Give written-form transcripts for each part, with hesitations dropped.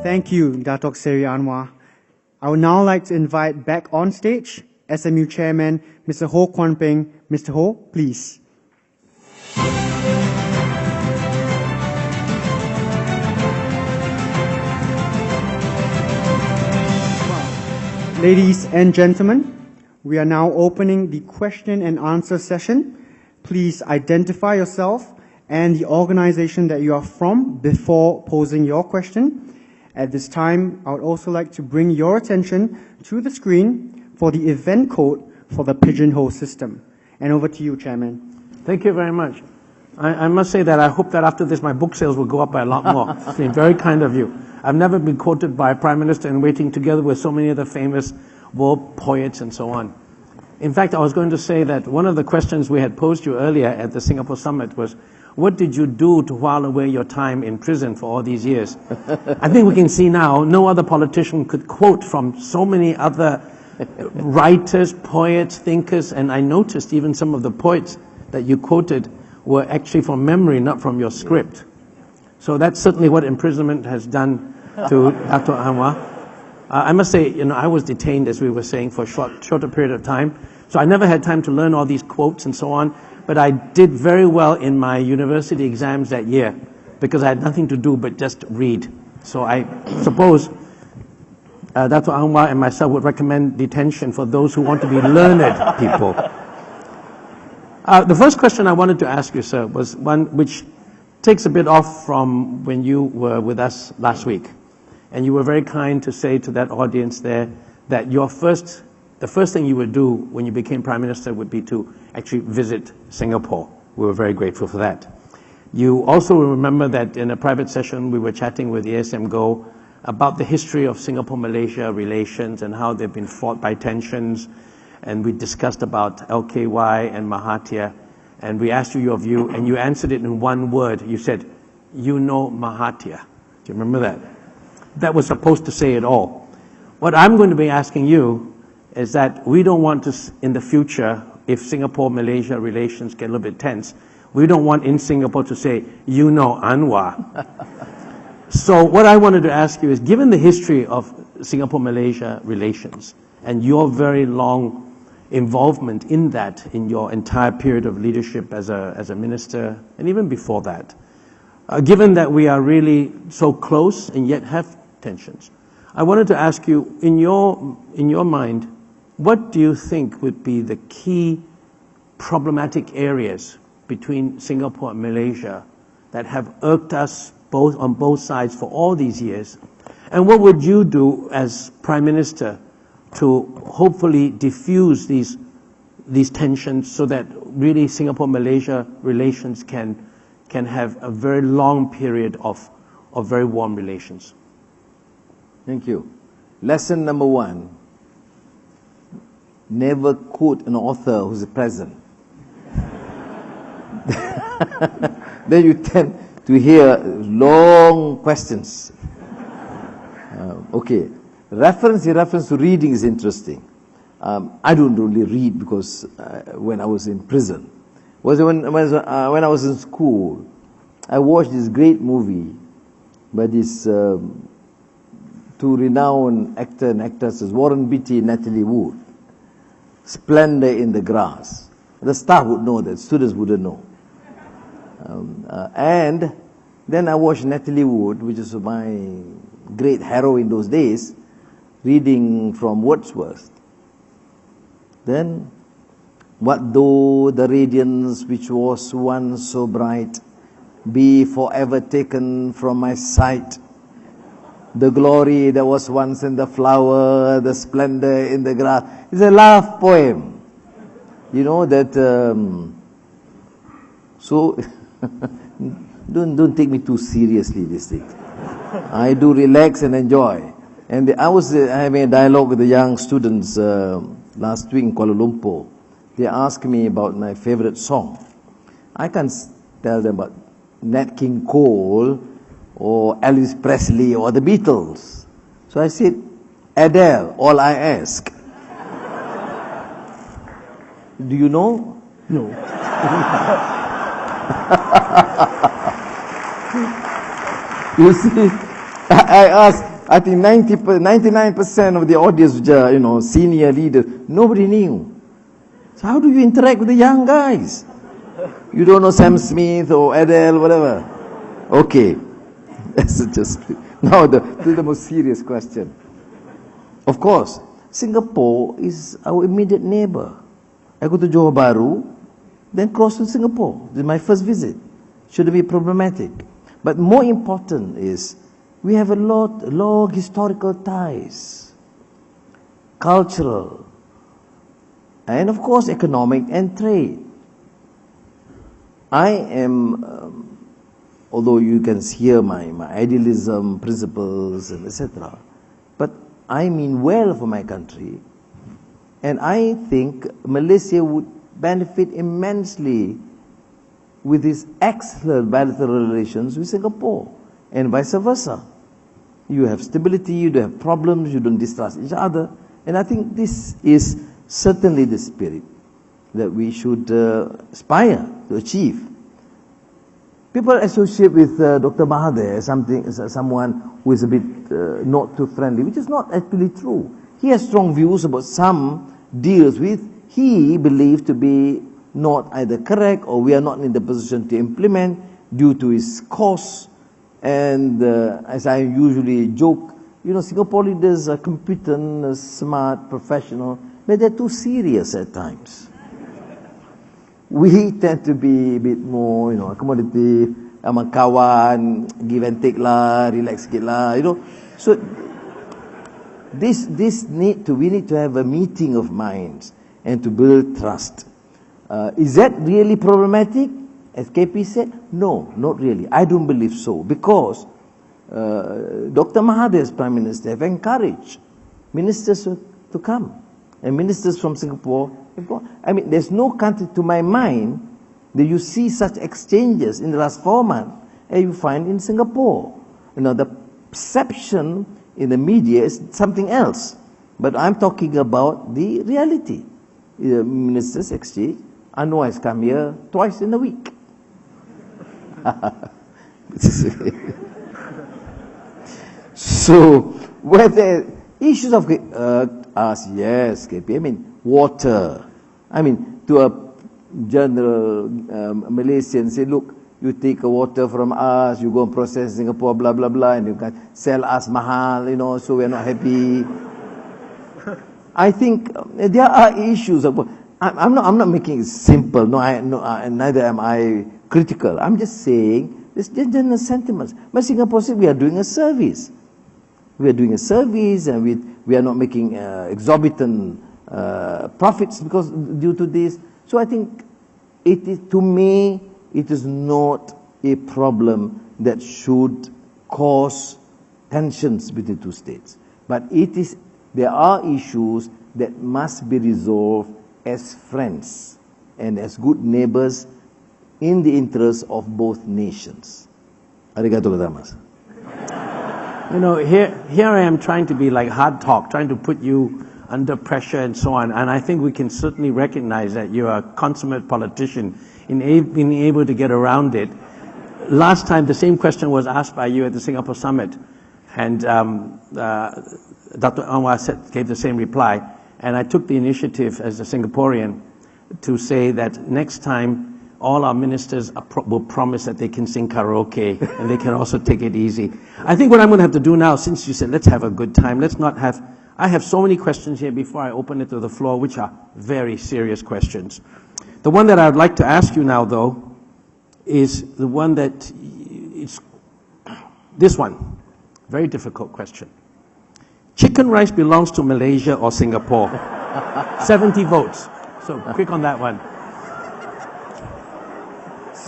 Thank you, Datuk Seri Anwar. I would now like to invite back on stage SMU Chairman, Mr. Ho Kwon Ping. Mr. Ho, please. Ladies and gentlemen, we are now opening the question and answer session. Please identify yourself and the organization that you are from before posing your question. At this time, I would also like to bring your attention to the screen for the event code for the Pigeonhole system. And over to you, Chairman. Thank you very much. I must say that I hope that after this my book sales will go up by a lot more. It's been very kind of you. I've never been quoted by a Prime Minister in waiting together with so many of the famous world poets and so on. In fact, I was going to say that one of the questions we had posed you earlier at the Singapore Summit was, what did you do to while away your time in prison for all these years? I think we can see now no other politician could quote from so many other writers, poets, thinkers, and I noticed even some of the poets that you quoted were actually from memory, not from your script. So that's certainly what imprisonment has done to Dr. Anwar. I must say, I was detained, as we were saying, for a shorter period of time. So I never had time to learn all these quotes and so on. But I did very well in my university exams that year because I had nothing to do but just read. So I suppose Dr. Anwar and myself would recommend detention for those who want to be learned people. The first question I wanted to ask you, sir, was one which takes a bit off from when you were with us last week. And you were very kind to say to that audience there that the first thing you would do when you became Prime Minister would be to actually visit Singapore. We were very grateful for that. You also remember that in a private session we were chatting with ASM Go about the history of Singapore-Malaysia relations and how they've been fought by tensions. And we discussed about LKY and Mahathir. And we asked you your view, and you answered it in one word. You said, Mahathir. Do you remember that? That was supposed to say it all. What I'm going to be asking you is that we don't want to, in the future, if Singapore-Malaysia relations get a little bit tense, we don't want in Singapore to say, Anwar. So what I wanted to ask you is, given the history of Singapore-Malaysia relations and your very long involvement in that in your entire period of leadership as a minister and even before that, given that we are really so close and yet have tensions, I wanted to ask you, in your mind, what do you think would be the key problematic areas between Singapore and Malaysia that have irked us on both sides for all these years? And what would you do as Prime Minister to hopefully diffuse these tensions so that really Singapore-Malaysia relations can have a very long period of very warm relations? Thank you. Lesson number 1. Never quote an author who's present. Then you tend to hear long questions. Okay. Reference to reading is interesting. I don't really read because when I was in prison, when I was in school, I watched this great movie by this two renowned actor and actresses, Warren Beatty and Natalie Wood, Splendor in the Grass. The staff would know that, students wouldn't know. And then I watched Natalie Wood, which is my great hero in those days, reading from Wordsworth. Then, what though the radiance which was once so bright be forever taken from my sight? The glory that was once in the flower, the splendor in the grass. It's a love poem. You know that, so, don't take me too seriously this thing. I do relax and enjoy. And I was having a dialogue with the young students last week in Kuala Lumpur. They asked me about my favorite song. I can't tell them about Nat King Cole or Elvis Presley or the Beatles. So I said, Adele, All I Ask. Do you know? No. You see, I asked, I think 99% of the audience, which are, senior leaders, nobody knew. So how do you interact with the young guys? You don't know Sam Smith or Adele, whatever. Okay. That's just now to the most serious question. Of course, Singapore is our immediate neighbor. I go to Johor Bahru, then cross to Singapore. This is my first visit. Shouldn't be problematic. But more important is we have a long historical ties, cultural, and of course economic and trade. I am, although you can hear my idealism, principles, and etc., but I mean well for my country, and I think Malaysia would benefit immensely with its excellent bilateral relations with Singapore, and vice versa. You have stability, you don't have problems, you don't distrust each other, and I think this is certainly the spirit that we should aspire to achieve. People associate with Dr. Mahathir as someone who is a bit not too friendly, which is not actually true. He has strong views about some deals which he believes to be not either correct or we are not in the position to implement due to his costs. And as I usually joke, Singapore leaders are competent, smart, professional, but they're too serious at times. We tend to be a bit more, accommodative, sama kawan, give and take lah, relax sikit lah, So we need to have a meeting of minds and to build trust. Is that really problematic? As KP said, no, not really. I don't believe so, because Dr. Mahathir as Prime Minister have encouraged ministers to come, and ministers from Singapore have gone. I mean, there's no country to my mind that you see such exchanges in the last 4 months as you find in Singapore. The perception in the media is something else, but I'm talking about the reality. The ministers exchange. Anwar has come here twice in a week. So, whether issues of yes, KP, I mean, water. I mean, to a general Malaysian, say, look, you take water from us, you go and process Singapore, blah, blah, blah, and you can sell us mahal, so we're not happy. I think there are issues of. I'm not making it simple. Neither am I critical. I'm just saying this general sentiments. But Singapore said we are doing a service. We are doing a service, and we are not making exorbitant profits because due to this. So I think to me it is not a problem that should cause tensions between two states. But there are issues that must be resolved as friends and as good neighbors in the interest of both nations. Arigato gozaimasu. Here I am trying to be like hard talk, trying to put you under pressure and so on, and I think we can certainly recognize that you're a consummate politician in being able to get around it. Last time the same question was asked by you at the Singapore Summit, and Dr. Anwar gave the same reply. And I took the initiative as a Singaporean to say that next time all our ministers will promise that they can sing karaoke and they can also take it easy. I think what I'm going to have to do now, since you said let's have a good time, I have so many questions here before I open it to the floor, which are very serious questions. The one that I would like to ask you now, though, is the one that it's this one. Very difficult question. Chicken rice belongs to Malaysia or Singapore? 70 votes. So quick on that one.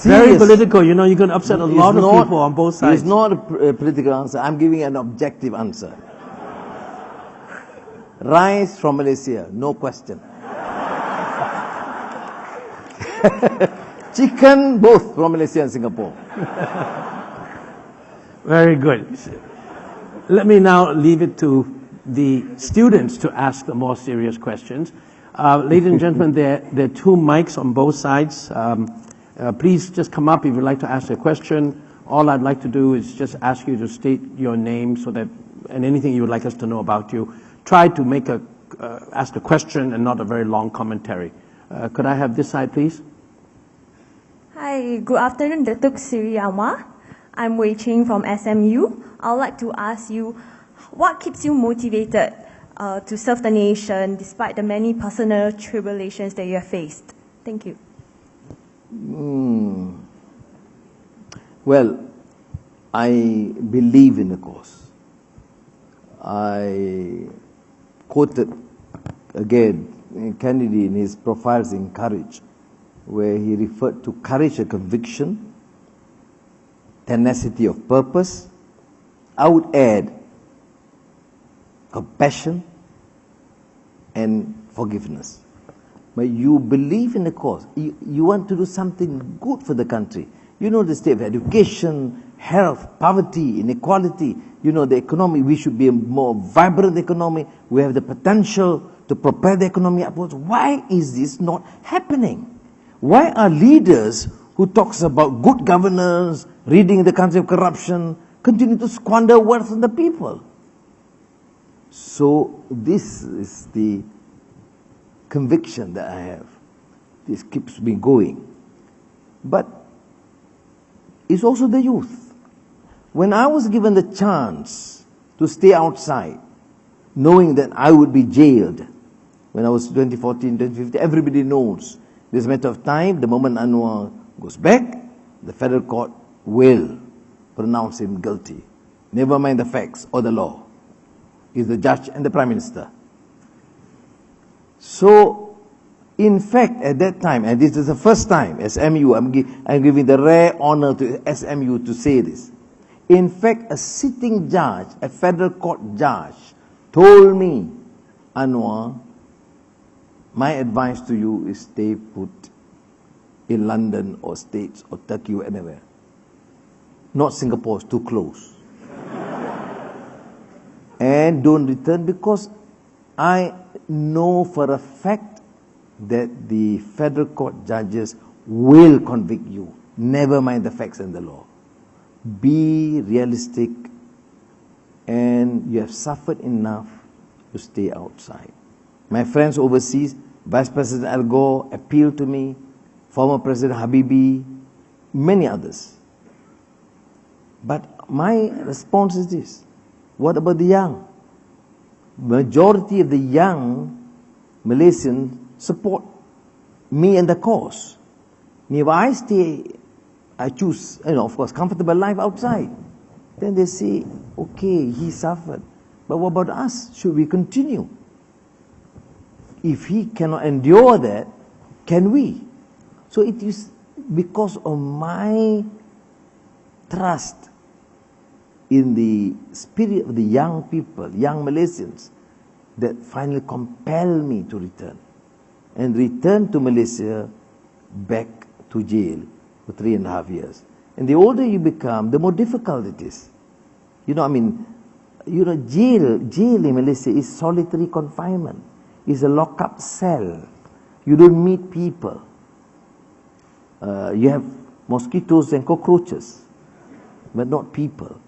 Very political, you're going to upset a lot of people on both sides. It's not a political answer. I'm giving an objective answer. Rice from Malaysia, no question. Chicken, both from Malaysia and Singapore. Very good. Let me now leave it to the students to ask the more serious questions. Ladies and gentlemen, there are 2 mics on both sides. Please just come up if you'd like to ask a question. All I'd like to do is just ask you to state your name so that and anything you would like us to know about you. Try to make ask a question and not a very long commentary. Could I have this side, please? Hi, good afternoon, Datuk Seri Anwar. I'm Wei Ching from SMU. I would like to ask you, what keeps you motivated to serve the nation despite the many personal tribulations that you have faced? Thank you. Well, I believe in the cause. I quoted again Kennedy in his Profiles in Courage, where he referred to courage of conviction, tenacity of purpose. I would add compassion and forgiveness. But you believe in the cause. You want to do something good for the country. You know the state of education, health, poverty, inequality. You know the economy. We should be a more vibrant economy. We have the potential to propel the economy upwards. Why is this not happening? Why are leaders who talks about good governance, ridding the country of corruption, continue to squander wealth on the people? So this is the conviction that I have. This keeps me going. But it's also the youth. When I was given the chance to stay outside, knowing that I would be jailed when I was 2014, 2015, everybody knows. This matter of time, the moment Anwar goes back, the federal court will pronounce him guilty. Never mind the facts or the law. He's the judge and the prime minister. So, in fact, at that time, and this is the first time, SMU, I'm giving the rare honor to SMU to say this. In fact, a sitting judge, a federal court judge, told me, Anwar, my advice to you is stay put in London or States or Turkey or anywhere. Not Singapore, it's too close. And don't return, because I know for a fact that the federal court judges will convict you. Never mind the facts and the law. Be realistic, and you have suffered enough to stay outside. My friends overseas, Vice President Al Gore appealed to me, former President Habibie, many others. But my response is this: what about the young? Majority of the young Malaysians support me and the cause. If I stay, I choose, of course, comfortable life outside. Then they say, okay, he suffered. But what about us? Should we continue? If he cannot endure that, can we? So it is because of my trust in the spirit of the young people, young Malaysians, that finally compel me to return. And return to Malaysia, back to jail for 3.5 years. And the older you become, the more difficult it is. Jail in Malaysia is solitary confinement. It's a lock-up cell. You don't meet people. You have mosquitoes and cockroaches, but not people.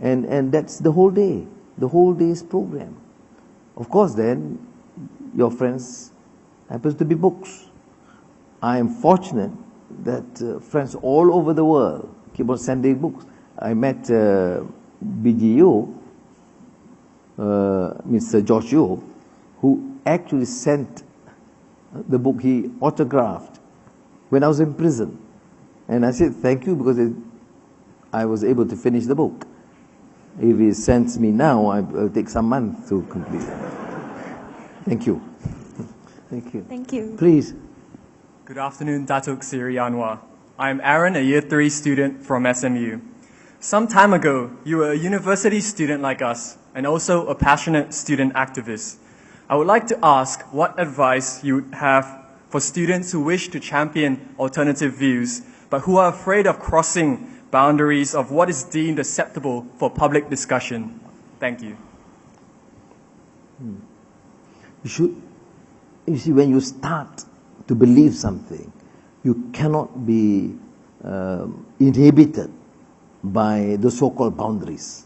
And that's the whole day, the whole day's program. Of course, then, your friends happens to be books. I am fortunate that friends all over the world keep on sending books. I met BGU, Mr. George Yeo, who actually sent the book he autographed when I was in prison. And I said, thank you, because I was able to finish the book. If he sends me now, I'll take some months to complete it. Thank you. Thank you. Thank you. Please. Good afternoon, Datuk Seri Anwar. I'm Aaron, a Year 3 student from SMU. Some time ago, you were a university student like us, and also a passionate student activist. I would like to ask what advice you would have for students who wish to champion alternative views, but who are afraid of crossing boundaries of what is deemed acceptable for public discussion. Thank you. You see, when you start to believe something, you cannot be inhibited by the so-called boundaries.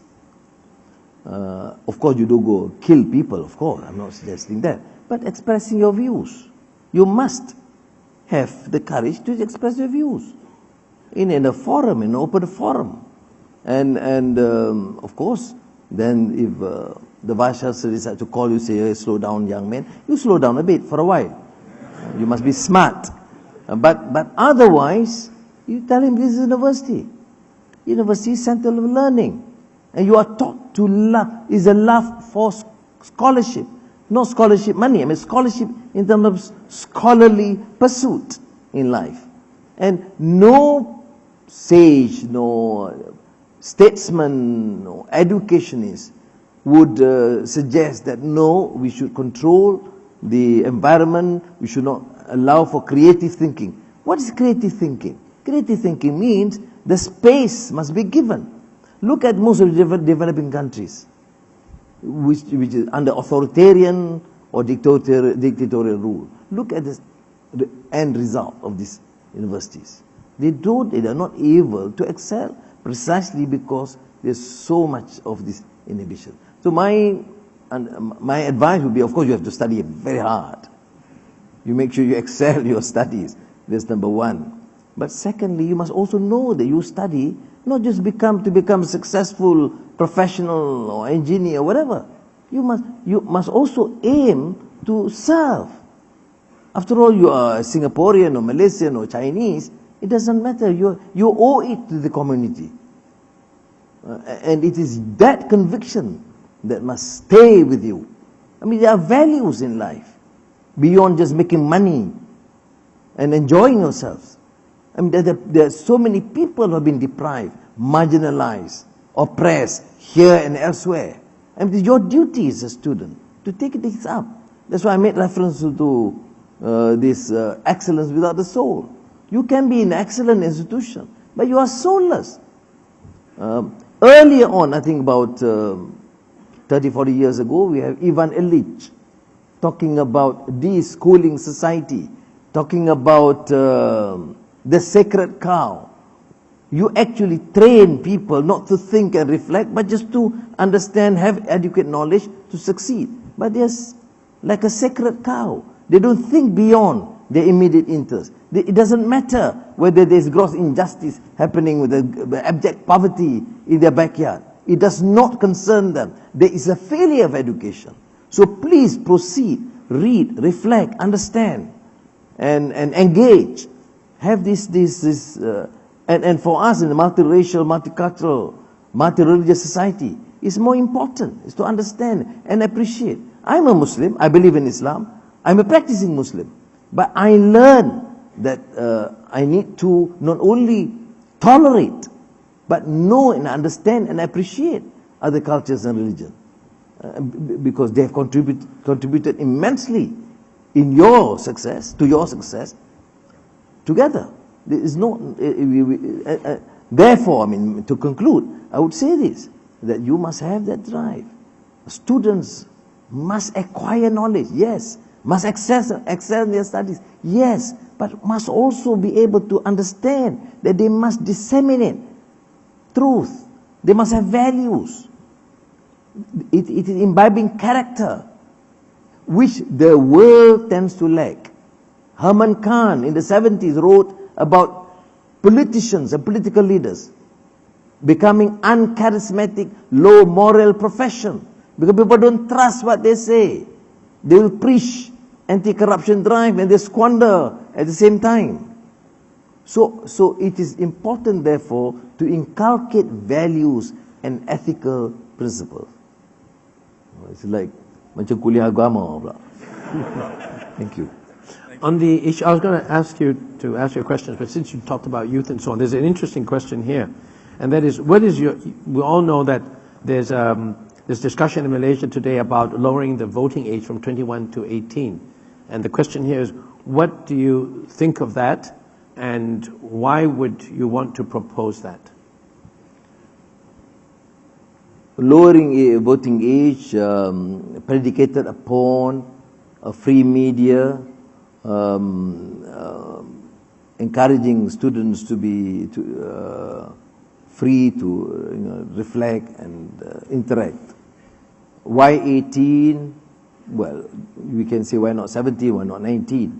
Of course, you don't go kill people, of course, I'm not suggesting that. But expressing your views. You must have the courage to express your views in a forum, in an open forum. And of course, then if the Vice Chancellor decides to call you, say, hey, slow down, young man, you slow down a bit for a while. You must be smart. But otherwise, you tell him this is university. University is center of learning. And you are taught to love, is a love for scholarship. Not scholarship money, I mean scholarship in terms of scholarly pursuit in life. And no sage, no statesman, no educationist would suggest that no, we should control the environment, we should not allow for creative thinking. What is creative thinking? Creative thinking means the space must be given. Look at most of the developing countries, which is under authoritarian or dictatorial rule. Look at the end result of these universities. They are not able to excel precisely because there's so much of this inhibition. So my advice would be, of course, you have to study very hard. You make sure you excel your studies. That's number one. But secondly, you must also know that you study not just to become a successful professional or engineer or whatever. You must also aim to serve. After all, you are Singaporean or Malaysian or Chinese. It doesn't matter. You owe it to the community. And it is that conviction that must stay with you. I mean, there are values in life beyond just making money and enjoying yourselves. I mean, there are so many people who have been deprived, marginalized, oppressed here and elsewhere. And it's your duty as a student to take this up. That's why I made reference to this excellence without the soul. You can be an excellent institution, but you are soulless. Earlier on, I think about 30, 40 years ago, we have Ivan Illich talking about de-schooling society, talking about the sacred cow. You actually train people not to think and reflect, but just to understand, have adequate knowledge to succeed. But they're like a sacred cow. They don't think beyond their immediate interest. It doesn't matter whether there's gross injustice happening with the abject poverty in their backyard. It does not concern them. There is a failure of education. So please proceed, read, reflect, understand, and engage. Have this and for us in a multiracial, multicultural, multi-religious society, it's more important is to understand and appreciate. I'm a Muslim, I believe in Islam, I'm a practicing Muslim, but I learn that I need to not only tolerate, but know and understand and appreciate other cultures and religion, because they have contributed immensely in your success, to your success, together. There is no, therefore, I mean, to conclude, I would say this, that you must have that drive. Students must acquire knowledge, yes. Must excel in their studies, yes. But must also be able to understand that they must disseminate truth. They must have values. It is imbibing character, which the world tends to lack. Herman Kahn in the 70s wrote about politicians and political leaders becoming uncharismatic, low moral profession because people don't trust what they say. They will preach anti-corruption drive and they squander at the same time. So it is important, therefore, to inculcate values and ethical principles. It's like macam kuliah agama pula. Thank you. On the issue, I was going to ask you to ask your questions, but since you talked about youth and so on, there's an interesting question here, and that is, what is your? We all know that there's discussion in Malaysia today about lowering the voting age from 21 to 18, and the question here is, what do you think of that, and why would you want to propose that? Lowering voting age predicated upon a free media. Encouraging students to be free to reflect and interact. Why 18? Well, we can say why not 17, why not 19?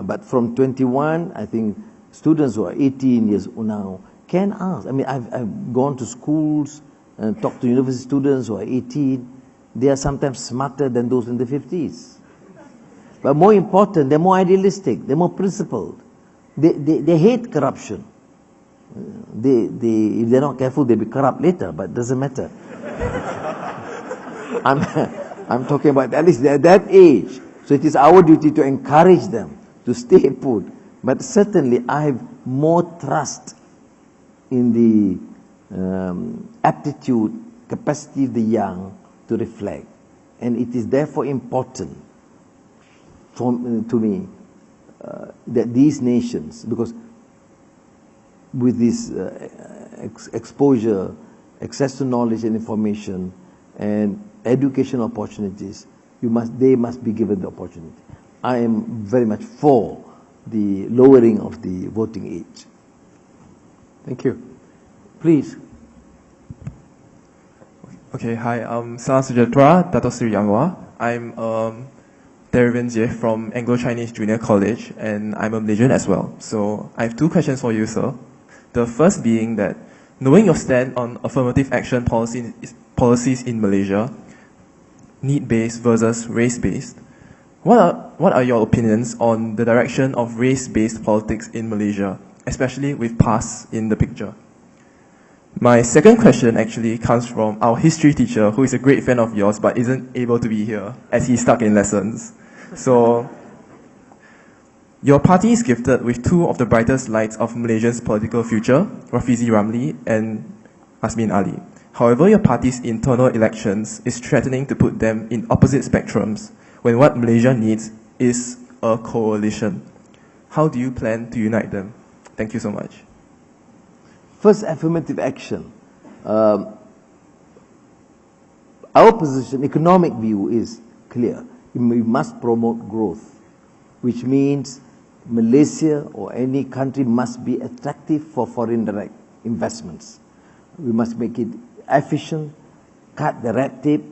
But from 21, I think students who are 18 years old now can ask. I mean, I've gone to schools and talked to university students who are 18. They are sometimes smarter than those in the 50s. But more important, they're more idealistic, they're more principled. They hate corruption. If they're not careful, they'll be corrupt later, but it doesn't matter. I'm talking about at least at that age. So it is our duty to encourage them to stay put. But certainly I have more trust in the aptitude, capacity of the young to reflect. And it is therefore important to me that these nations, because with this exposure, access to knowledge and information, and education opportunities, they must be given the opportunity. I am very much for the lowering of the voting age. Thank you. Please. Okay, hi, Salam Sejahtera, Dato Sri Anwar. I'm Derivan Jie from Anglo-Chinese Junior College, and I'm a Malaysian as well. So I have two questions for you, sir. The first being that, knowing your stand on affirmative action policies in Malaysia, need-based versus race-based, what are your opinions on the direction of race-based politics in Malaysia, especially with PAS in the picture? My second question actually comes from our history teacher, who is a great fan of yours but isn't able to be here as he's stuck in lessons. So, your party is gifted with two of the brightest lights of Malaysia's political future, Rafizi Ramli and Asmin Ali. However, your party's internal elections is threatening to put them in opposite spectrums when what Malaysia needs is a coalition. How do you plan to unite them? Thank you so much. First, affirmative action. Our position, economic view, is clear. We must promote growth, which means Malaysia or any country must be attractive for foreign direct investments. We must make it efficient, cut the red tape,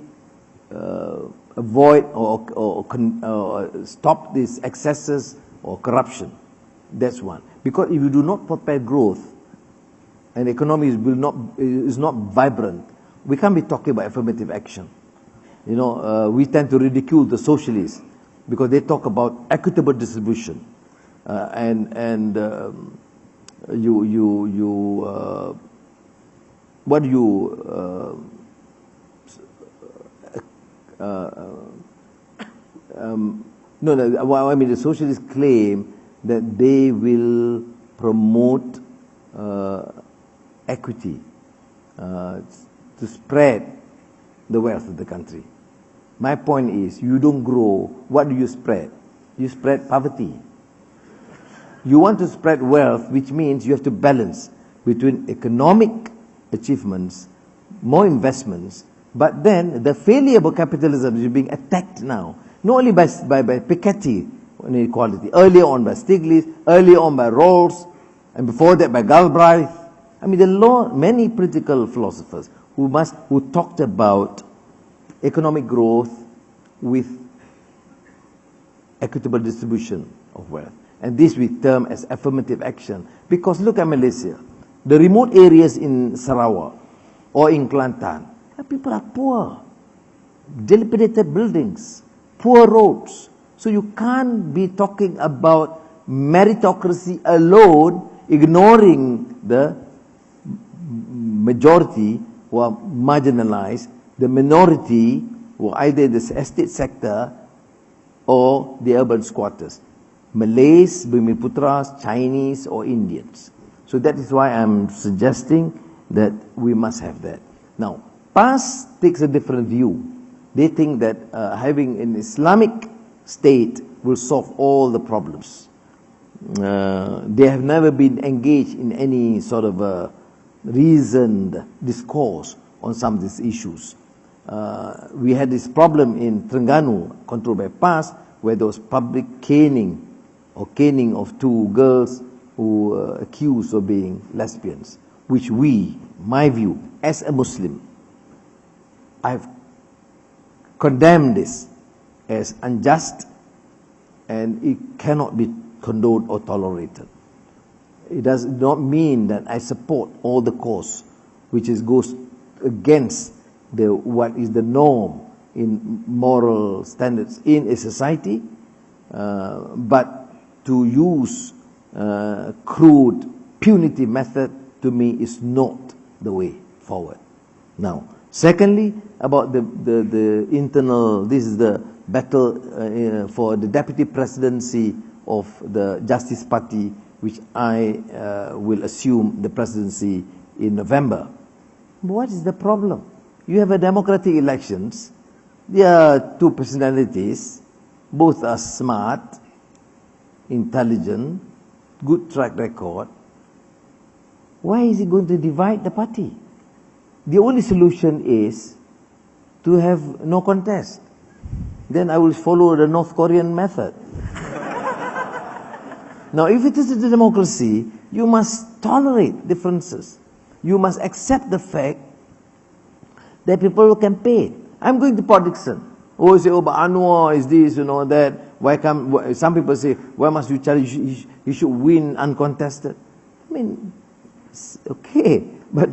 avoid or stop these excesses or corruption. That's one. Because if you do not prepare growth, and the economy is not vibrant, we can't be talking about affirmative action. You know, we tend to ridicule the socialists because they talk about equitable distribution, I mean the socialists claim that they will promote equity to spread the wealth of the country. My point is, you don't grow, what do you spread? You spread poverty. You want to spread wealth, which means you have to balance between economic achievements, more investments, but then the failure of capitalism is being attacked now, not only by Piketty on inequality, earlier on by Stiglitz, earlier on by Rawls, and before that by Galbraith. I mean, there are many political philosophers who talked about economic growth with equitable distribution of wealth. And this we term as affirmative action. Because look at Malaysia. The remote areas in Sarawak or in Kelantan, people are poor. Dilapidated buildings, poor roads. So you can't be talking about meritocracy alone, ignoring the majority who are marginalized, the minority who are either in the estate sector or the urban squatters. Malays, Bumiputras, Chinese or Indians. So that is why I'm suggesting that we must have that. Now, PAS takes a different view. They think that having an Islamic state will solve all the problems. They have never been engaged in any sort of reasoned discourse on some of these issues. We had this problem in Terengganu, controlled by PAS, where there was public caning of two girls who were accused of being lesbians, which my view, as a Muslim, I've condemn this as unjust, and it cannot be condoned or tolerated. It does not mean that I support all the cause which goes against what is the norm in moral standards in a society, but to use crude, punitive method, to me, is not the way forward. Now, secondly, about the internal, this is the battle for the deputy presidency of the Justice Party, which I will assume the presidency in November. What is the problem? You have a democratic elections. There are two personalities. Both are smart, intelligent, good track record. Why is it going to divide the party? The only solution is to have no contest. Then I will follow the North Korean method. Now, if it is a democracy, you must tolerate differences. You must accept the fact that people will campaign. I'm going to Port Dickson. Oh, say, oh, but Anwar is this, that. Why come? Some people say, why must you challenge? You should win uncontested. I mean, okay, but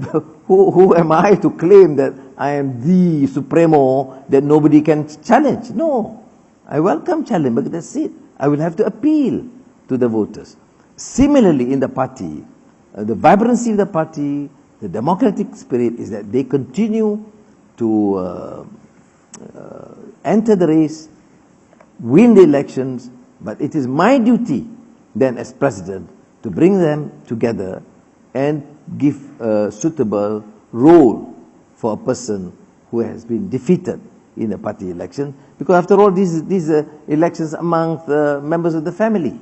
who am I to claim that I am the supremo that nobody can challenge? No, I welcome challenge, but that's it. I will have to appeal to the voters. Similarly, in the party, the vibrancy of the party, the democratic spirit is that they continue to enter the race, win the elections, but it is my duty then as president to bring them together and give a suitable role for a person who has been defeated in a party election, because after all these are elections among the members of the family.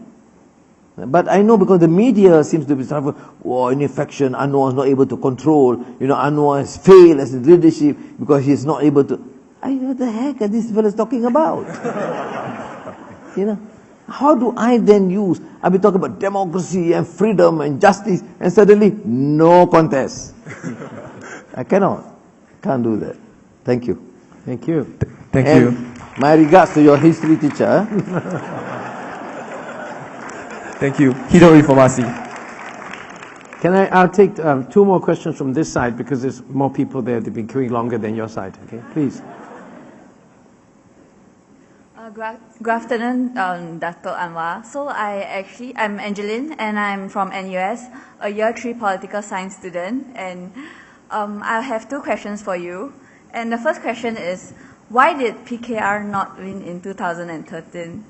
But I know, because the media seems to be sort of, oh, in infection, Anwar is not able to control, Anwar has failed as a leadership because he is not able to. What the heck are these fellas talking about? How do I then use, I'll be talking about democracy and freedom and justice, and suddenly, no contest. I can't do that. Thank you. Thank you. Thank And you. my regards to your history teacher. Thank you. Hido Informasi. I'll take two more questions from this side, because there's more people there. They've been queuing longer than your side. Okay, please. Good afternoon, Dato' Anwar. So I'm Angeline, and I'm from NUS, a year 3 political science student. And I have two questions for you. And the first question is, why did PKR not win in 2013?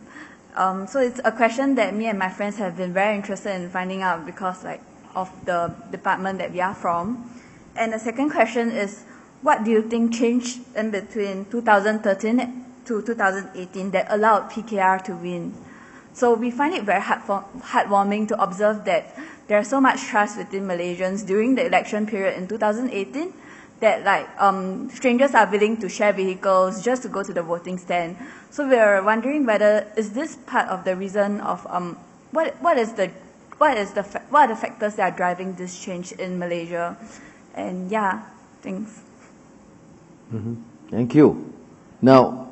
So it's a question that me and my friends have been very interested in finding out, because of the department that we are from. And the second question is, what do you think changed in between 2013 to 2018 that allowed PKR to win? So we find it very heartwarming to observe that there's so much trust within Malaysians during the election period in 2018 that strangers are willing to share vehicles just to go to the voting stand. So we're wondering whether is this part of the reason of what are the factors that are driving this change in Malaysia? And yeah, thanks. Mm-hmm. Thank you. Now,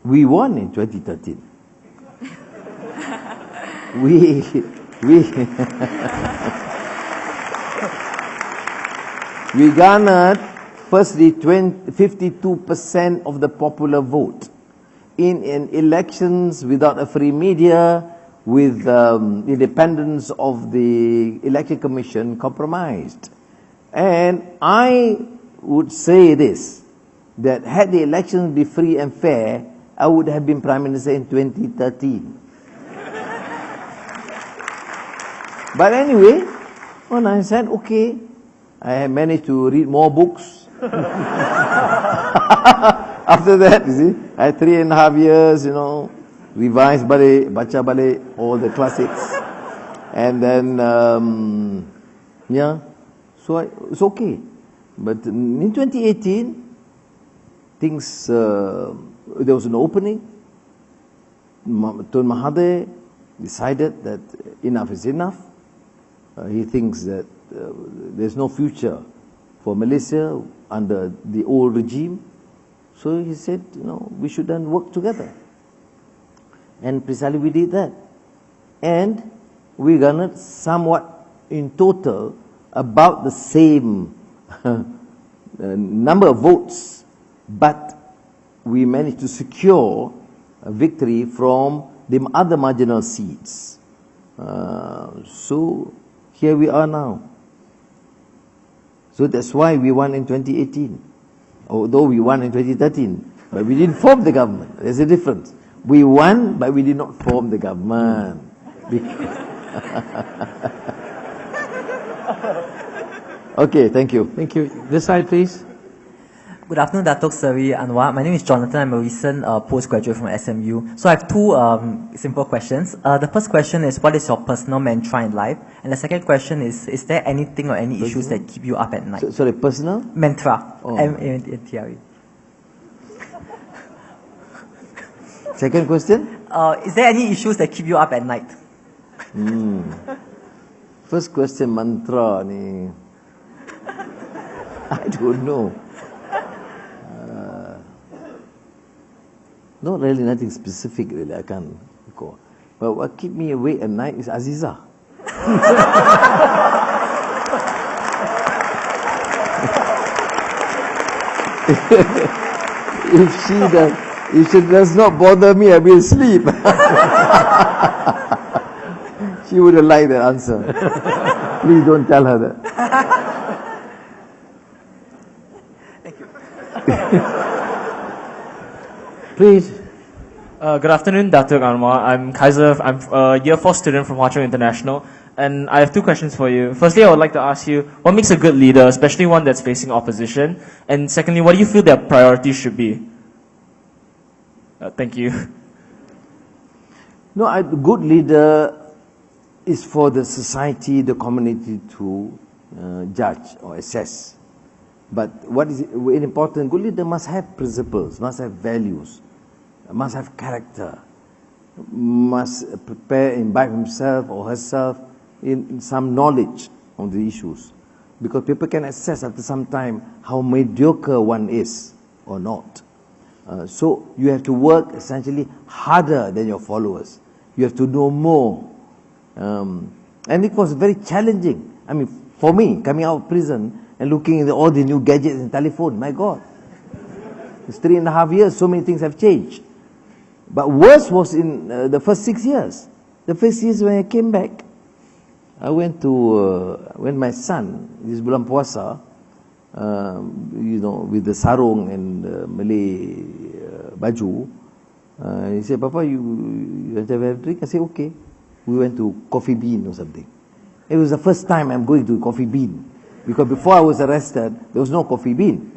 we won in 2013. we we garnered firstly 52% of the popular vote in elections without a free media, with independence of the election commission compromised. And I would say this, that had the elections been free and fair, I would have been Prime Minister in 2013. But anyway, when I said, okay, I have managed to read more books. After that, you see, I had 3.5 years, revised balik, baca balik, all the classics. And then, so it's okay. But in 2018, things, there was an opening. Tun Mahathir decided that enough is enough. He thinks that there's no future for Malaysia under the old regime. So he said, we should then work together. And precisely we did that. And we garnered somewhat in total about the same number of votes, but we managed to secure a victory from the other marginal seats. So here we are now. So that's why we won in 2018, although we won in 2013, but we didn't form the government. There's a difference. We won, but we did not form the government. Okay, thank you. Thank you. This side, please. Good afternoon, Datuk Seri Anwar. My name is Jonathan. I'm a recent postgraduate from SMU. So I have two simple questions. The first question is, what is your personal mantra in life? And the second question is there anything or any issues that keep you up at night? Sorry, personal? Mantra. Oh. M-A-N-T-R-A. Second question? Is there any issues that keep you up at night? First question, mantra ni. I don't know. Not really, nothing specific really, I can't recall. But what keep me awake at night is Aziza. If she does not bother me, I'll be asleep. She wouldn't like that answer. Please don't tell her that. Please. Good afternoon, Datuk Anwar. I'm Kaiser. I'm a year 4 student from Hwa Chong International, and I have two questions for you. Firstly, I would like to ask you, what makes a good leader, especially one that's facing opposition? And secondly, what do you feel their priorities should be? Thank you. No, a good leader is for the society, the community to judge or assess. But what is very important, good leader must have principles, must have values, must have character, must prepare, imbibe himself or herself in some knowledge on the issues. Because people can assess after some time how mediocre one is or not. So you have to work essentially harder than your followers. You have to know more. And it was very challenging. I mean, for me, coming out of prison and looking at all the new gadgets and telephone, my God. It's 3.5 years, so many things have changed. But worse was in the first 6 years. The first years when I came back, I went to, when my son, this bulan puasa, with the sarung and Malay baju, he said, Papa, you want to have a drink? I said, okay. We went to Coffee Bean or something. It was the first time I'm going to Coffee Bean. Because before I was arrested, there was no Coffee Bean.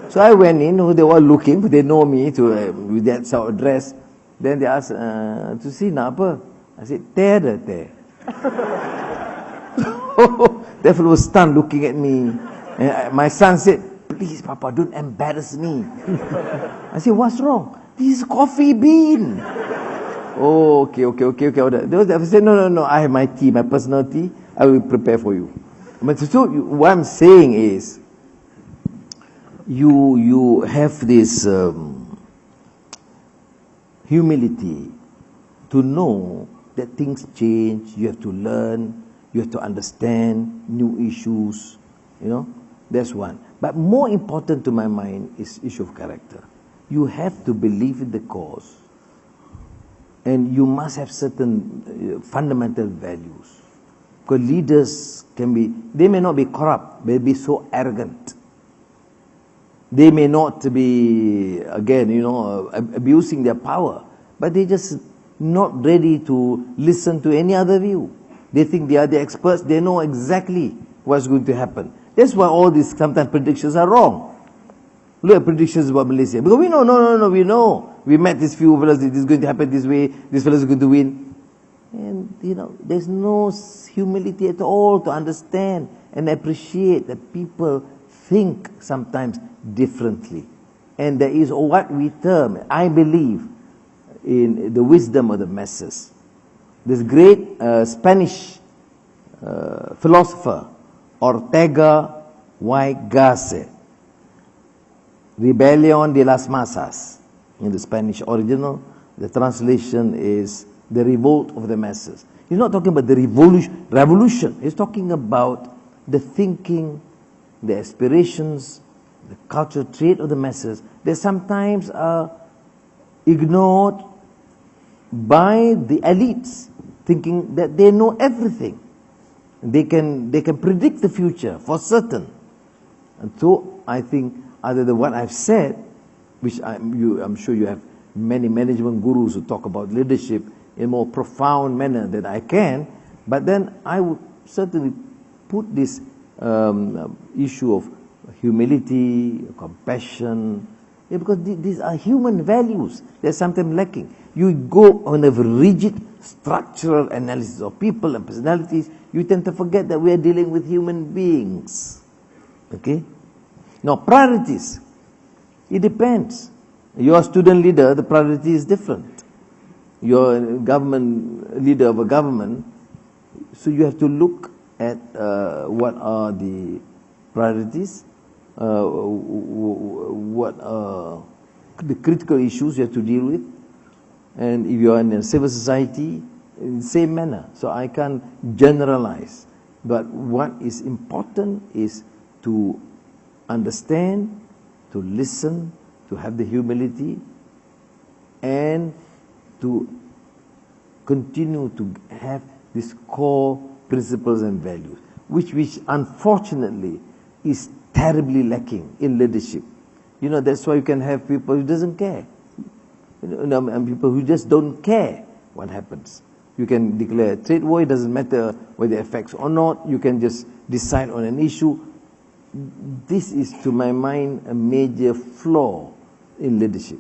So I went in, they were all looking, but they know me with that sort of dress. Then they asked, to see nak apa? I said, teh ada teh. That fellow was stunned looking at me. And my son said, please, Papa, don't embarrass me. I said, what's wrong? This is Coffee Bean. Oh, okay. They said, no, I have my tea, my personal tea. I will prepare for you. But so what I'm saying is, you have this humility to know that things change, you have to learn, you have to understand new issues, that's one. But more important to my mind is issue of character. You have to believe in the cause, and you must have certain fundamental values. Because leaders they may not be corrupt, they may be so arrogant. They may not be, again, abusing their power, but they just not ready to listen to any other view. They think they are the experts, they know exactly what's going to happen. That's why all these sometimes predictions are wrong. Look at predictions about Malaysia. Because we know, we know. We met these few fellows, this is going to happen this way, this fellow is going to win. And, there's no humility at all to understand and appreciate that people think sometimes differently. And there is what we term, I believe, in the wisdom of the masses. This great Spanish philosopher, Ortega y Gasset, Rebelión de las Masas. In the Spanish original, the translation is the revolt of the masses. He's not talking about the revolution. He's talking about the thinking, the aspirations, the cultural trait of the masses that sometimes are ignored by the elites, thinking that they know everything. They can predict the future for certain. And so I think other than what I've said, which I'm sure you have many management gurus who talk about leadership in a more profound manner than I can, but then I would certainly put this issue of humility, compassion, because these are human values. There's something lacking. You go on a rigid structural analysis of people and personalities, you tend to forget that we are dealing with human beings. Okay? Now, priorities. It depends. You're a student leader, the priority is different. You're a government leader of a government, so you have to look at what are the priorities, what are the critical issues you have to deal with, and if you are in a civil society, in the same manner. So I can't generalize, but what is important is to understand, to listen, to have the humility, and to continue to have these core principles and values, which unfortunately is terribly lacking in leadership. You know, that's why you can have people who doesn't care, and people who just don't care what happens. You can declare a trade war, it doesn't matter whether it affects or not, you can just decide on an issue. This is, to my mind, a major flaw in leadership.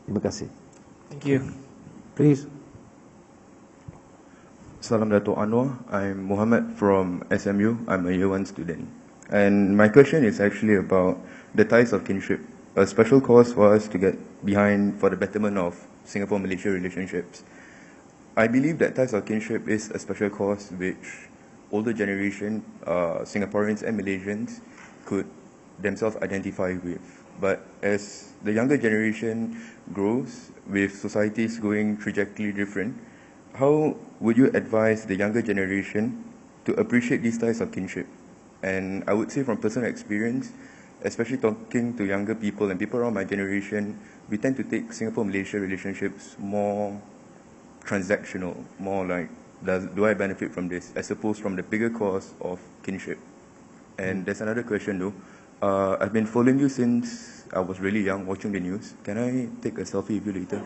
Terima kasih. Thank you. Please. Salam Dato' Anwar. I'm Muhammad from SMU. I'm a year 1 student. And my question is actually about the ties of kinship, a special cause for us to get behind for the betterment of Singapore-Malaysia relationships. I believe that ties of kinship is a special cause which older generation, Singaporeans and Malaysians, could themselves identify with. But as the younger generation grows, with societies going trajectory different, how would you advise the younger generation to appreciate these ties of kinship? And I would say from personal experience, especially talking to younger people and people around my generation, we tend to take Singapore-Malaysia relationships more transactional, more like, do I benefit from this, as opposed from the bigger cause of kinship. And there's another question though. I've been following you since I was really young, watching the news. Can I take a selfie with you later?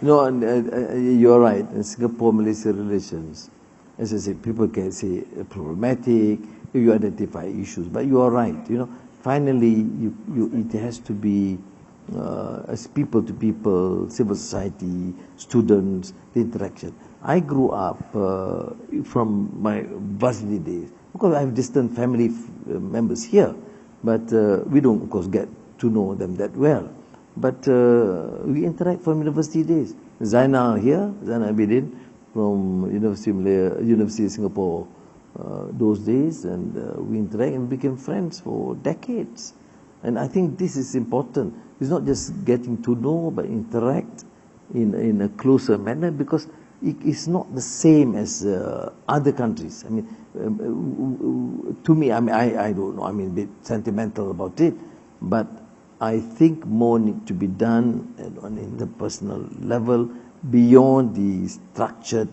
No, you're right. In Singapore-Malaysia relations, as I said, people can say problematic, you identify issues, but you are right. You know, finally, it has to be as people to people, civil society, students, the interaction. I grew up from my varsity days, because I have distant family members here, but we don't, of course, get to know them that well. But we interact from university days. Zainal here, Zainal Abidin, from University of Singapore those days, and we interact and became friends for decades. And I think this is important. It's not just getting to know, but interact in a closer manner, because it is not the same as other countries. I mean, to me, I don't know, I'm a bit sentimental about it, but I think more needs to be done on an interpersonal level beyond the structured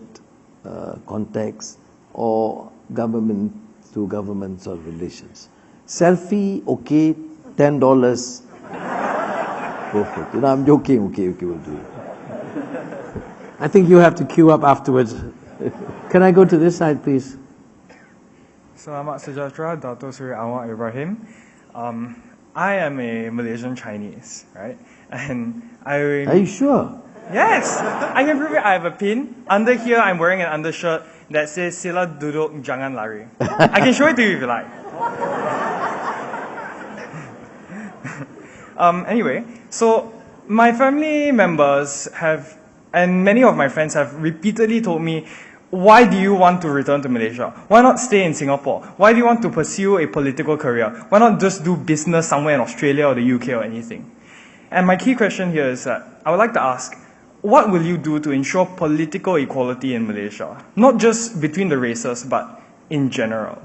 context or government to government sort of relations. Selfie, okay, $10. Go for it. You know, I'm joking. Okay, we'll do it. I think you have to queue up afterwards. Can I go to this side, please? Selamat sejahtera, Dato' Seri Anwar Ibrahim. I am a Malaysian Chinese, right? And Are you sure? Yes! I can prove it. I have a pin. Under here, I'm wearing an undershirt that says Sila duduk, jangan lari. I can show it to you if you like. Anyway, so my family members have, and many of my friends have repeatedly told me, why do you want to return to Malaysia? Why not stay in Singapore? Why do you want to pursue a political career? Why not just do business somewhere in Australia or the UK or anything? And my key question here is that I would like to ask, what will you do to ensure political equality in Malaysia? Not just between the races, but in general.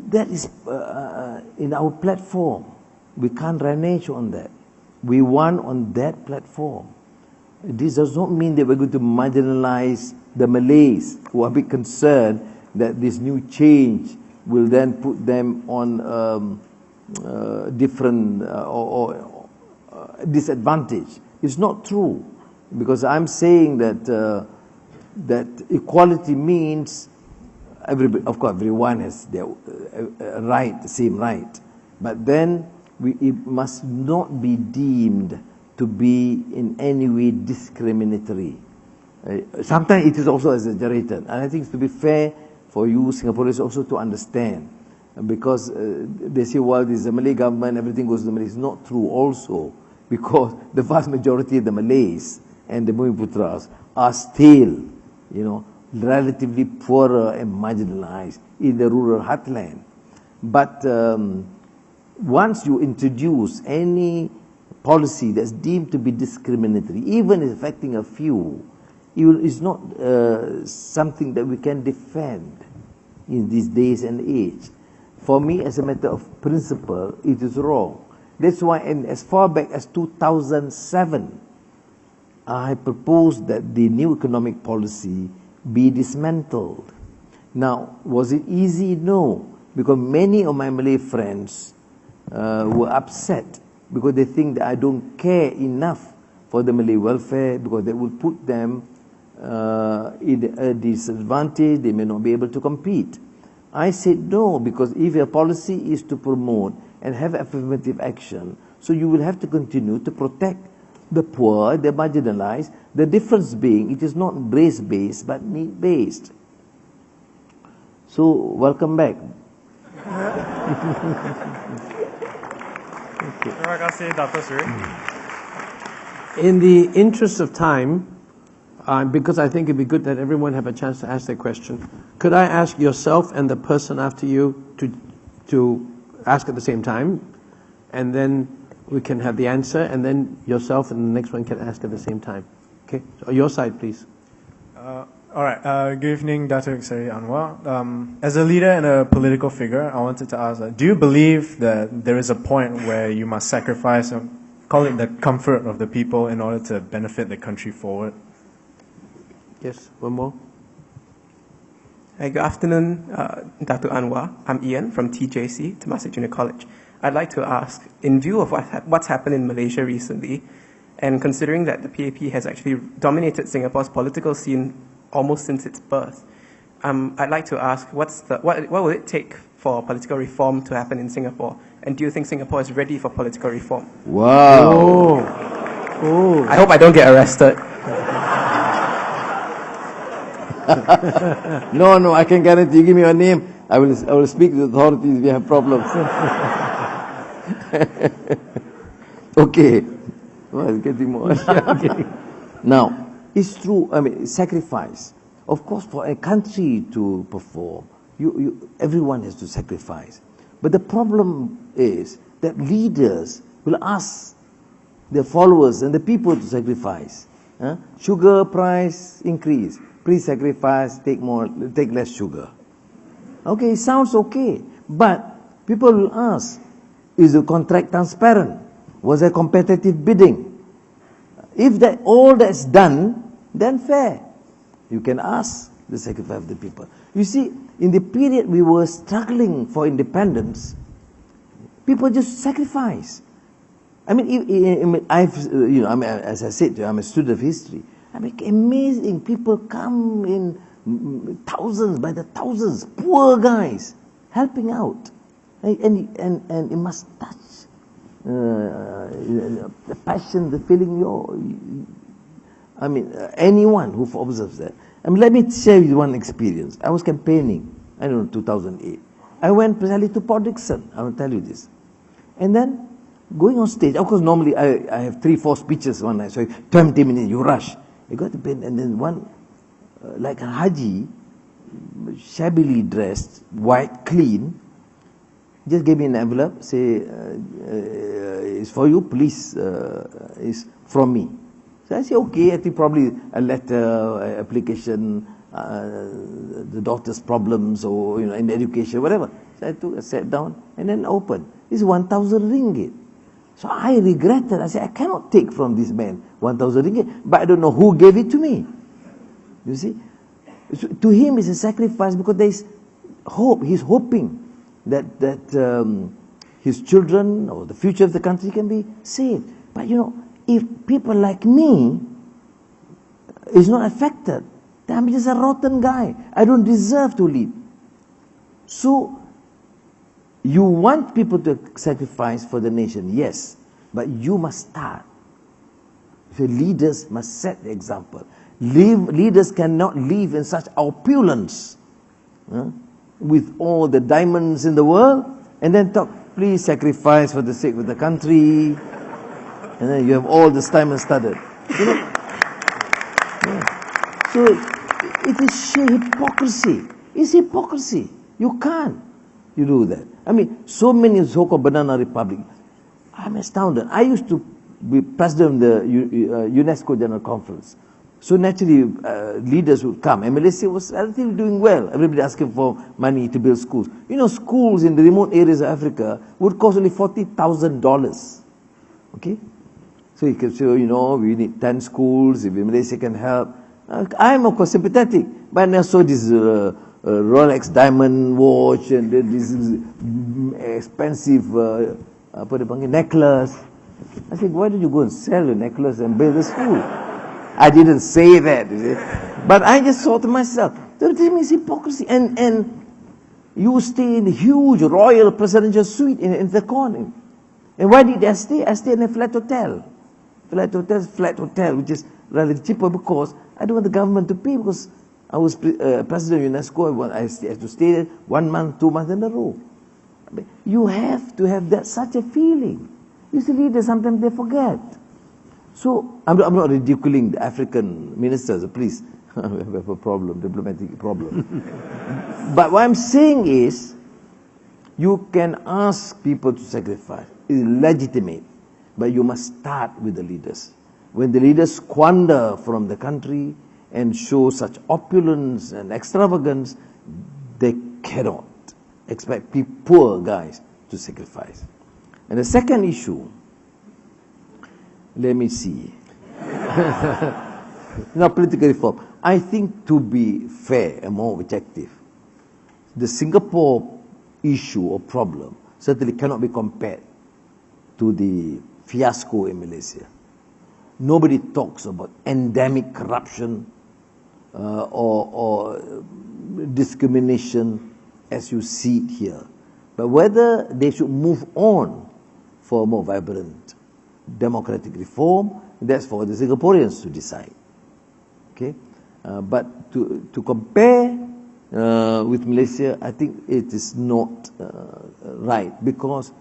That is in our platform. We can't renege on that. We won on that platform. This does not mean that we're going to marginalize the Malays who are a bit concerned that this new change will then put them on different disadvantage. It's not true, because I'm saying that that equality means everybody, of course, everyone has their right, the same right, but then it must not be deemed to be in any way discriminatory. Sometimes it is also exaggerated, and I think it's to be fair for you Singaporeans also to understand, because they say, well, this is the Malay government, everything goes to the Malays. It's not true also, because the vast majority of the Malays and the Bumiputras are still, relatively poorer and marginalized in the rural heartland. But once you introduce any policy that's deemed to be discriminatory, even if affecting a few, is not something that we can defend in these days and age. For me, as a matter of principle, it is wrong. That's why, and as far back as 2007, I proposed that the new economic policy be dismantled. Now, was it easy? No, because many of my Malay friends were upset because they think that I don't care enough for the Malay welfare, because that would put them in a disadvantage. They may not be able to compete. I said no, because if your policy is to promote and have affirmative action, so you will have to continue to protect the poor, the marginalized, the difference being it is not race-based but need-based. So, welcome back. Terima kasih, Dato' Sri. In the interest of time, because I think it'd be good that everyone have a chance to ask their question, could I ask yourself and the person after you to ask at the same time, and then we can have the answer, and then yourself and the next one can ask at the same time. Okay, so your side, please. All right. Good evening, Datuk Seri Anwar. As a leader and a political figure, I wanted to ask: do you believe that there is a point where you must sacrifice, call it the comfort of the people, in order to benefit the country forward? Yes. One more. Hi, good afternoon, Datuk Anwar. I'm Ian from TJC, Temasek Junior College. I'd like to ask, in view of what's happened in Malaysia recently, and considering that the PAP has actually dominated Singapore's political scene almost since its birth, I'd like to ask, what will it take for political reform to happen in Singapore? And do you think Singapore is ready for political reform? Wow. Oh. I hope I don't get arrested. No, I can guarantee. You give me your name, I will speak to the authorities if we have problems. Okay. Well, it's getting more. Okay. Now, it's true. I mean, sacrifice. Of course, for a country to perform, everyone has to sacrifice. But the problem is that leaders will ask their followers and the people to sacrifice. Sugar price increase. Please sacrifice, take less sugar. Okay, it sounds okay. But people will ask, is the contract transparent? Was there competitive bidding? If all that's done, then fair. You can ask the sacrifice of the people. You see, in the period we were struggling for independence, people just sacrifice. I mean, as I said, I'm a student of history. I mean, amazing. People come in thousands, by the thousands, poor guys, helping out. And it must touch the passion, the feeling. Anyone who observes that. Let me share with you one experience. I was campaigning, 2008. I went personally to Port Dickson. I will tell you this. And then Going on stage, of course, normally I have 3-4 speeches one night, so 20 minutes, you rush. You got to bend, and then one, like a Haji, shabbily dressed, white, clean, just gave me an envelope, say, it's for you, please, it's from me. So I say, okay, I think probably a letter, application, the daughter's problems, or in education, whatever. So I sat down and then opened. It's 1,000 ringgit. So I regretted. I said, I cannot take from this man 1,000 ringgit, but I don't know who gave it to me. You see? So to him, it's a sacrifice because there is hope. He's hoping that his children or the future of the country can be saved. But if people like me is not affected, then I'm just a rotten guy. I don't deserve to lead. So you want people to sacrifice for the nation, yes, but you must start. The leaders must set the example. Leaders cannot live in such opulence, with all the diamonds in the world, and then talk, please sacrifice for the sake of the country, and then you have all this diamond studded. So it is sheer hypocrisy. It's hypocrisy. You can't. You do that. I mean, so many so-called banana republic. I'm astounded. I used to be president of the UNESCO General Conference. So naturally, leaders would come. And Malaysia was relatively doing well. Everybody asking for money to build schools. Schools in the remote areas of Africa would cost only $40,000. Okay? So you can say, we need 10 schools, if Malaysia can help. I'm, of course, sympathetic. But I saw this Rolex diamond watch and this expensive necklace. I said, why don't you go and sell your necklace and build a school? I didn't say that, you see. But I just thought to myself, that is hypocrisy. And you stay in a huge royal presidential suite in the corner. And why did I stay? I stayed in a flat hotel. Flat hotel, which is rather cheaper because I don't want the government to pay, because I was president of UNESCO. I had to stay there 1 month, 2 months in a row. You have to have such a feeling. You see, leaders, sometimes they forget. So, I'm not ridiculing the African ministers, please. We have a problem, diplomatic problem. But what I'm saying is, you can ask people to sacrifice. It's legitimate. But you must start with the leaders. When the leaders squander from the country and show such opulence and extravagance, they cannot expect poor guys to sacrifice. And the second issue, let me see. Now, political reform. I think, to be fair and more objective, the Singapore issue or problem certainly cannot be compared to the fiasco in Malaysia. Nobody talks about endemic corruption or discrimination as you see it here. But whether they should move on for a more vibrant democratic reform, that's for the Singaporeans to decide. Okay? But to compare with Malaysia, I think it is not right, because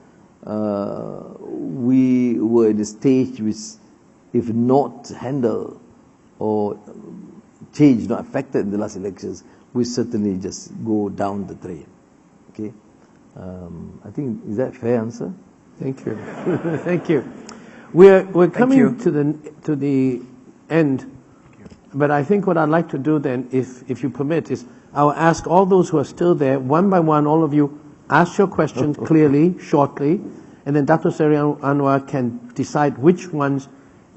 we were in a stage which, if not handled or change not affected in the last elections, we certainly just go down the drain. Okay? I think, is that a fair answer? Thank you. Thank you. We're coming to the end, but I think what I'd like to do then, if you permit, is I'll ask all those who are still there, one by one, all of you, ask your questions clearly, shortly, and then Dato' Seri Anwar can decide which ones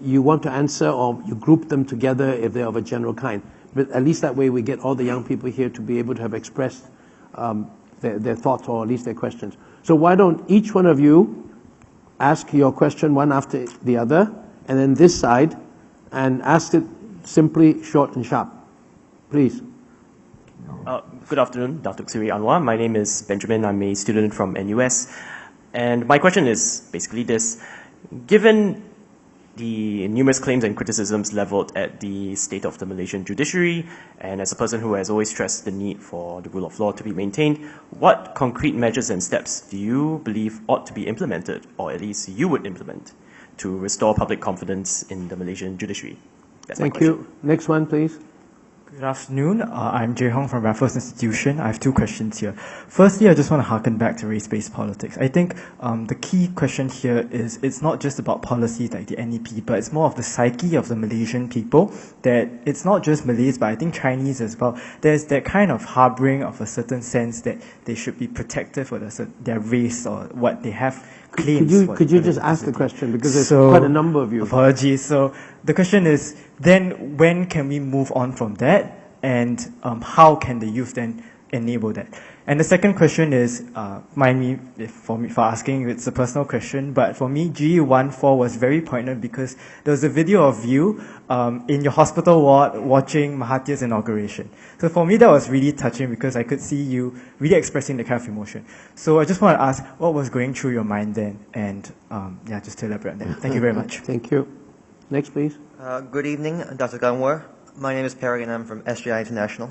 you want to answer, or you group them together if they're of a general kind. But at least that way we get all the young people here to be able to have expressed their thoughts, or at least their questions. So why don't each one of you ask your question one after the other, and then this side, and ask it simply, short and sharp. Please. Good afternoon, Datuk Seri Anwar. My name is Benjamin. I'm a student from NUS. And my question is basically this. Given the numerous claims and criticisms leveled at the state of the Malaysian judiciary, and as a person who has always stressed the need for the rule of law to be maintained, what concrete measures and steps do you believe ought to be implemented, or at least you would implement, to restore public confidence in the Malaysian judiciary? That's my Thank you. Next one, please. Good afternoon. I'm Jay Hong from Raffles Institution. I have two questions here. Firstly, I just want to harken back to race-based politics. I think the key question here is it's not just about policies like the NEP, but it's more of the psyche of the Malaysian people, that it's not just Malays, but I think Chinese as well. There's that kind of harboring of a certain sense that they should be protective for their race or what they have claims. Could you just ask the question, because there's quite a number of you. Apologies. So the question is, then when can we move on from that, and how can the youth then enable that? And the second question is, mind me for asking, it's a personal question, but for me, GE14 was very poignant because there was a video of you in your hospital ward watching Mahathir's inauguration. So for me, that was really touching because I could see you really expressing that kind of emotion. So I just want to ask, what was going through your mind then? And just to elaborate on that. Thank you very much. Thank you. Next, please. Good evening, Dr. Gangwar. My name is Perry and I'm from SGI International.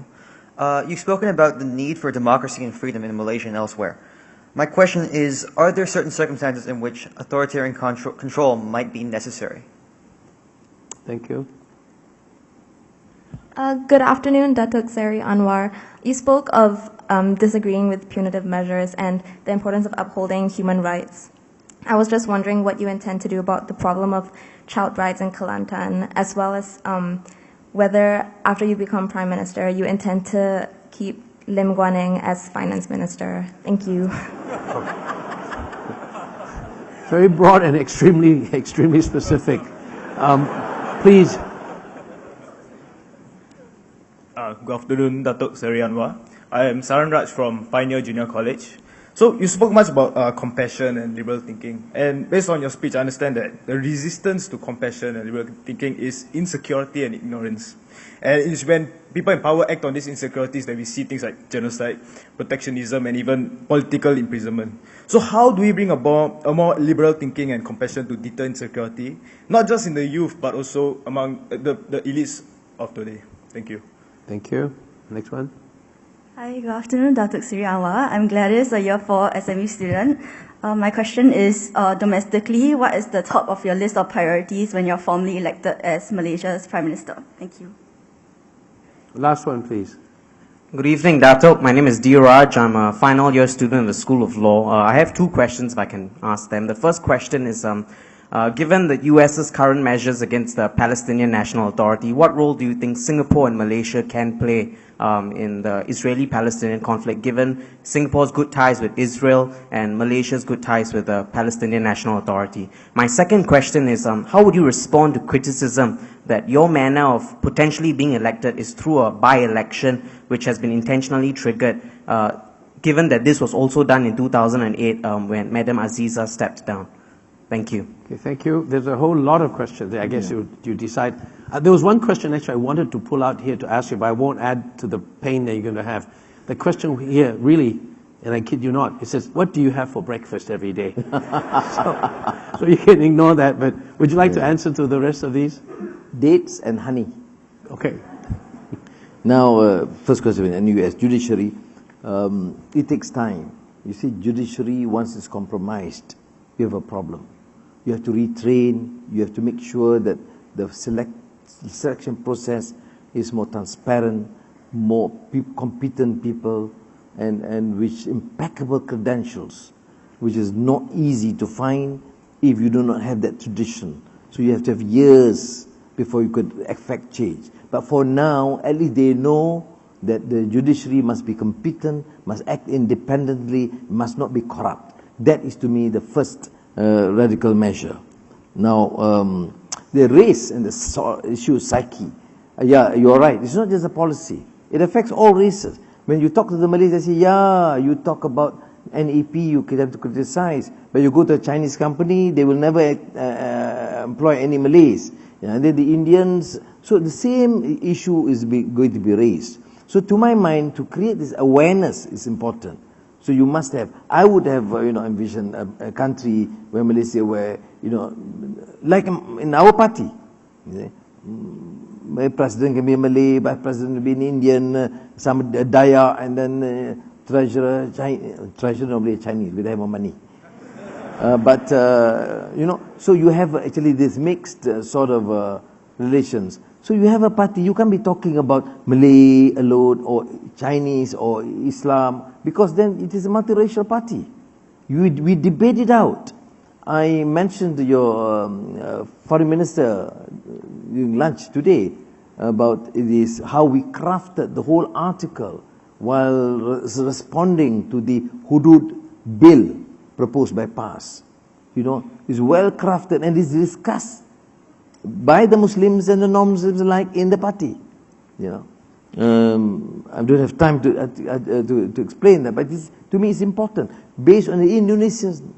You've spoken about the need for democracy and freedom in Malaysia and elsewhere. My question is, are there certain circumstances in which authoritarian control might be necessary? Thank you. Good afternoon, Datuk Seri Anwar. You spoke of disagreeing with punitive measures and the importance of upholding human rights. I was just wondering what you intend to do about the problem of child rights in Kelantan, as well as whether, after you become Prime Minister, you intend to keep Lim Guan Eng as Finance Minister. Thank you. Very broad and extremely specific. Please. Good afternoon, Datuk Seri Anwar. I am Saran Raj from Pioneer Junior College. So you spoke much about compassion and liberal thinking. And based on your speech, I understand that the resistance to compassion and liberal thinking is insecurity and ignorance. And it's when people in power act on these insecurities that we see things like genocide, protectionism, and even political imprisonment. So how do we bring about a more liberal thinking and compassion to deter insecurity, not just in the youth, but also among the elites of today? Thank you. Thank you. Next one. Hi, good afternoon, Datuk Seri Anwar. I'm Gladys, a Year 4 SMU student. My question is, domestically, what is the top of your list of priorities when you're formally elected as Malaysia's Prime Minister? Thank you. Last one, please. Good evening, Datuk. My name is Dheeraj. I'm a final year student at the School of Law. I have two questions if I can ask them. The first question is, given the US's current measures against the Palestinian National Authority, what role do you think Singapore and Malaysia can play in the Israeli-Palestinian conflict, given Singapore's good ties with Israel and Malaysia's good ties with the Palestinian National Authority? My second question is, how would you respond to criticism that your manner of potentially being elected is through a by-election which has been intentionally triggered, given that this was also done in 2008 when Madam Aziza stepped down? Thank you. Okay, thank you. There's a whole lot of questions there. I guess you decide. There was one question actually I wanted to pull out here to ask you, but I won't add to the pain that you're going to have. The question here, really, and I kid you not, it says, what do you have for breakfast every day? so you can ignore that, but would you like to answer to the rest of these? Dates and honey. Okay. Now, first question, and you as judiciary, it takes time. You see, judiciary, once it's compromised, you have a problem. You have to retrain, you have to make sure that the selection process is more transparent, more competent people, and with impeccable credentials, which is not easy to find if you do not have that tradition. So you have to have years before you could effect change. But for now, at least they know that the judiciary must be competent, must act independently, must not be corrupt. That is to me the first radical measure. Now, the race and the issue of psyche, yeah, you're right. It's not just a policy. It affects all races. When you talk to the Malays, they say, yeah, you talk about NEP, you could have to criticize. But you go to a Chinese company, they will never employ any Malays. Yeah, and then the Indians, so the same issue is going to be raised. So to my mind, to create this awareness is important. So you must have, I would have, envisioned a country where Malaysia, where like in our party, my president can be a Malay, my president can be an Indian, some Dayak, and then treasurer normally Chinese, we have more money. So you have actually this mixed sort of relations. So you have a party, you can't be talking about Malay alone or Chinese or Islam, because then it is a multiracial party. We debate it out. I mentioned to your foreign minister during lunch today about this, how we crafted the whole article while responding to the Hudud bill proposed by PAS. It's well crafted and is discussed by the Muslims and the non-Muslims alike in the party. I don't have time to explain that, but to me it's important based on the Indonesian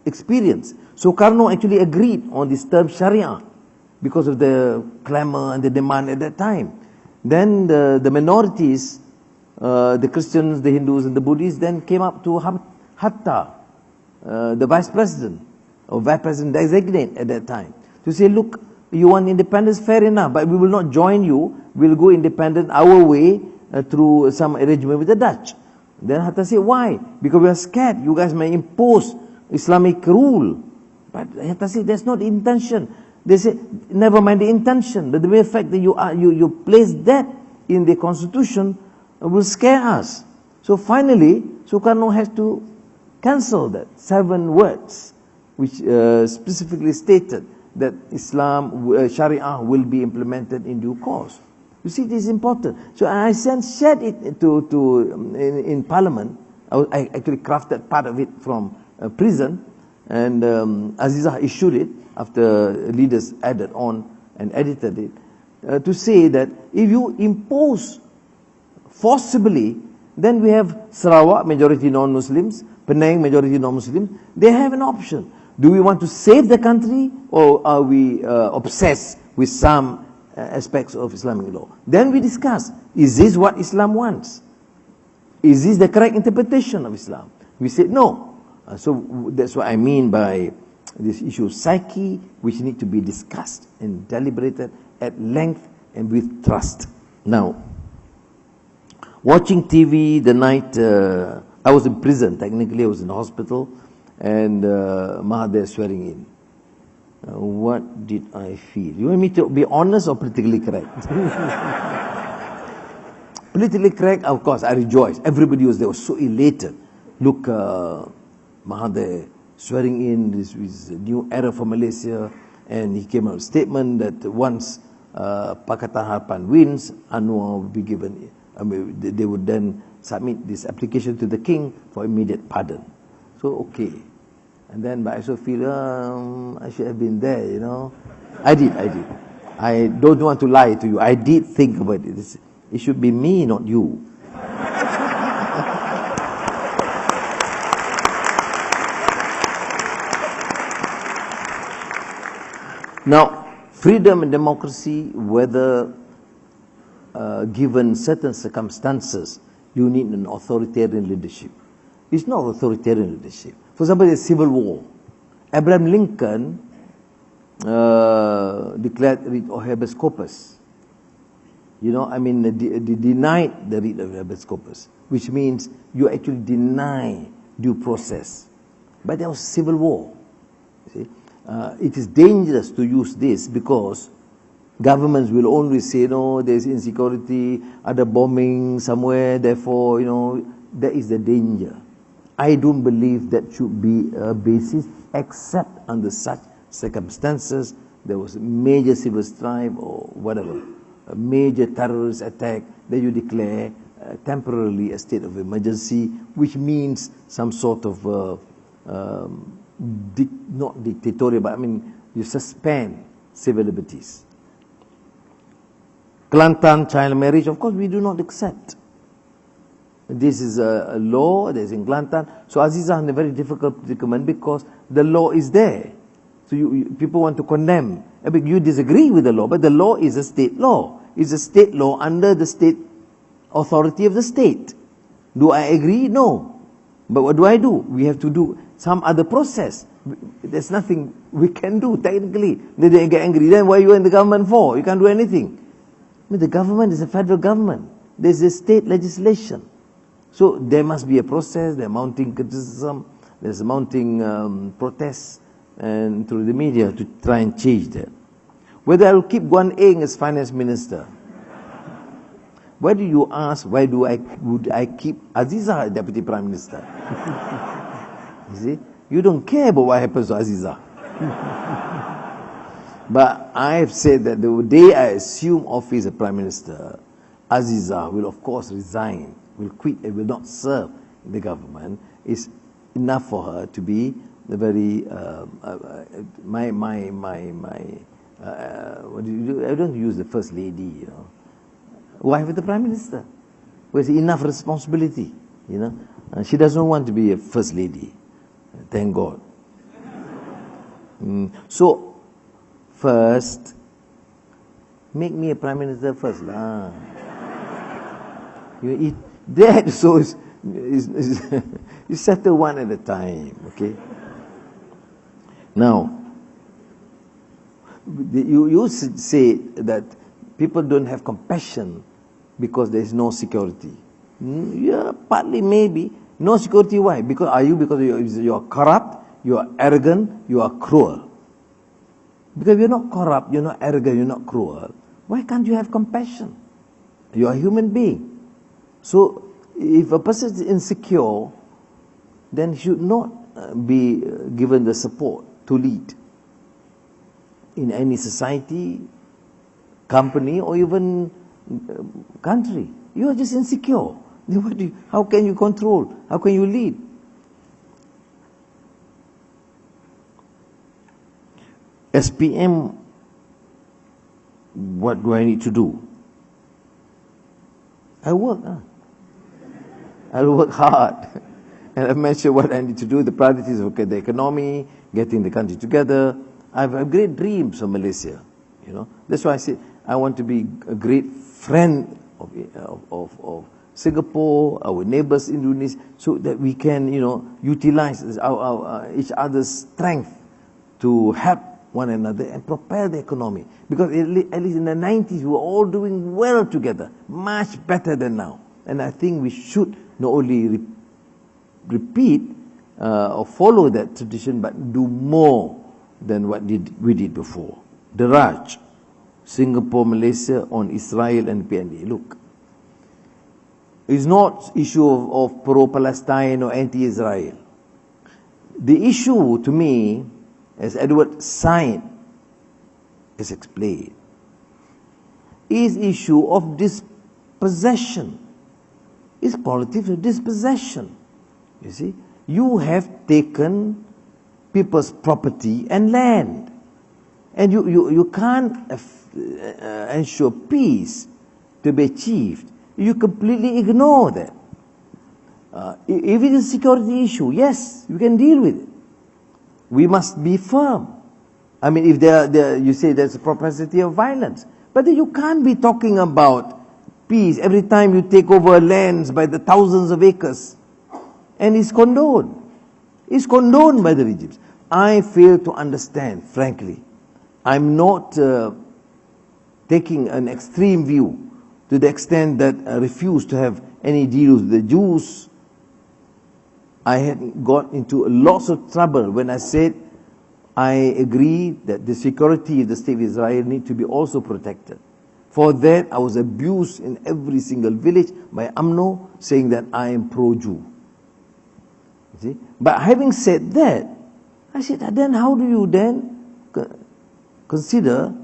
experience. Sukarno actually agreed on this term Sharia because of the clamor and the demand at that time. Then the minorities, the Christians, the Hindus and the Buddhists then came up to Hatta, the vice president or vice president designate at that time, to say, look, you want independence, fair enough, but we will not join you, we'll go independent our way through some arrangement with the Dutch. Then Hatta said, why? Because we are scared, you guys may impose Islamic rule. But Hatta said, that's not the intention. They said, never mind the intention, but the mere fact that you place that in the constitution will scare us. So finally, Sukarno has to cancel that 7 words, which specifically stated that Islam, Sharia will be implemented in due course. You see, this is important. So I shared it in Parliament. I actually crafted part of it from prison, and Azizah issued it after leaders added on and edited it, to say that if you impose forcibly, then we have Sarawak, majority non-Muslims, Penang, majority non-Muslims, they have an option. Do we want to save the country, or are we obsessed with some aspects of Islamic law? Then we discuss, is this what Islam wants? Is this the correct interpretation of Islam? We said no. So that's what I mean by this issue of psyche, which need to be discussed and deliberated at length and with trust. Now, watching TV the night, I was in prison, technically I was in hospital, and Mahathir swearing in. What did I feel? You want me to be honest or politically correct? Politically correct, of course, I rejoiced. Everybody was there, was so elated. Look, Mahathir swearing in, this is a new era for Malaysia, and he came out with a statement that once Pakatan Harapan wins, Anwar will be given, they would then submit this application to the king for immediate pardon. So, okay. And then, but I also feel, I should have been there, I did. I don't want to lie to you. I did think about it. It should be me, not you. Now, freedom and democracy, whether given certain circumstances, you need an authoritarian leadership. It's not authoritarian leadership. For example, the Civil War. Abraham Lincoln declared writ of habeas corpus. They denied the writ of habeas corpus, which means you actually deny due process. But there was civil war. See? It is dangerous to use this because governments will only say, no, there's insecurity, other bombing somewhere, therefore, that is the danger. I don't believe that should be a basis, except under such circumstances. There was a major civil strife or whatever, a major terrorist attack, that you declare temporarily a state of emergency, which means some sort of, not dictatorial, but you suspend civil liberties. Kelantan child marriage, of course, we do not accept. This is a law that is in Kelantan. So Azizah in a very difficult predicament because the law is there. So people want to condemn. You disagree with the law, but the law is a state law. It's a state law under the state authority of the state. Do I agree? No. But what do? We have to do some other process. There's nothing we can do technically. They get angry. Then what are you in the government for? You can't do anything. I mean, the government is a federal government. There's a state legislation. So there must be a process. There's mounting criticism. There's mounting protests and through the media to try and change that. Whether I will keep Guan Eng as finance minister. Why do you ask, would I keep Aziza as deputy prime minister? You see? You don't care about what happens to Aziza. But I have said that the day I assume office as prime minister, Aziza will of course resign, will quit and will not serve in the government. It's enough for her to be the very, what do you do? I don't use the first lady, you know. Wife of the prime minister. With enough responsibility, you know. She doesn't want to be a first lady. Thank God. So, first, make me a prime minister first, lah. You eat that, so you settle one at a time, okay? Now, you say that people don't have compassion because there is no security. Yeah, partly maybe. No security, why? Because you are corrupt, you are arrogant, you are cruel. Because you're not corrupt, you're not arrogant, you're not cruel. Why can't you have compassion? You are a human being. So, if a person is insecure, then he should not be given the support to lead in any society, company, or even country. You are just insecure. How can you control? How can you lead? As PM, what do I need to do? I work. I'll work hard. And I've mentioned what I need to do, the priorities of the economy, getting the country together. I have great dreams of Malaysia. You know, that's why I say I want to be a great friend of Singapore, our neighbors Indonesia, so that we can, you know, utilize our each other's strength to help one another and propel the economy. Because at least in the 90s, we were all doing well together, much better than now. And I think we should not only repeat or follow that tradition, but do more than what we did before. The Raj, Singapore, Malaysia on Israel and PND. Look, it's not issue of pro-Palestine or anti-Israel. The issue to me, as Edward Said has explained, is issue of dispossession. It's politics of dispossession. You see, you have taken people's property and land, and you can't ensure peace to be achieved. You completely ignore that. If it is a security issue, yes, you can deal with it. We must be firm. I mean, if you say there's a propensity of violence, but then you can't be talking about peace every time you take over lands by the thousands of acres. And it's condoned. It's condoned by the regimes. I fail to understand, frankly. I'm not taking an extreme view to the extent that I refuse to have any deals with the Jews. I had got into lots of trouble when I said I agree that the security of the state of Israel need to be also protected. For that, I was abused in every single village by UMNO, saying that I am pro-Jew. See? But having said that, I said, then how do you then consider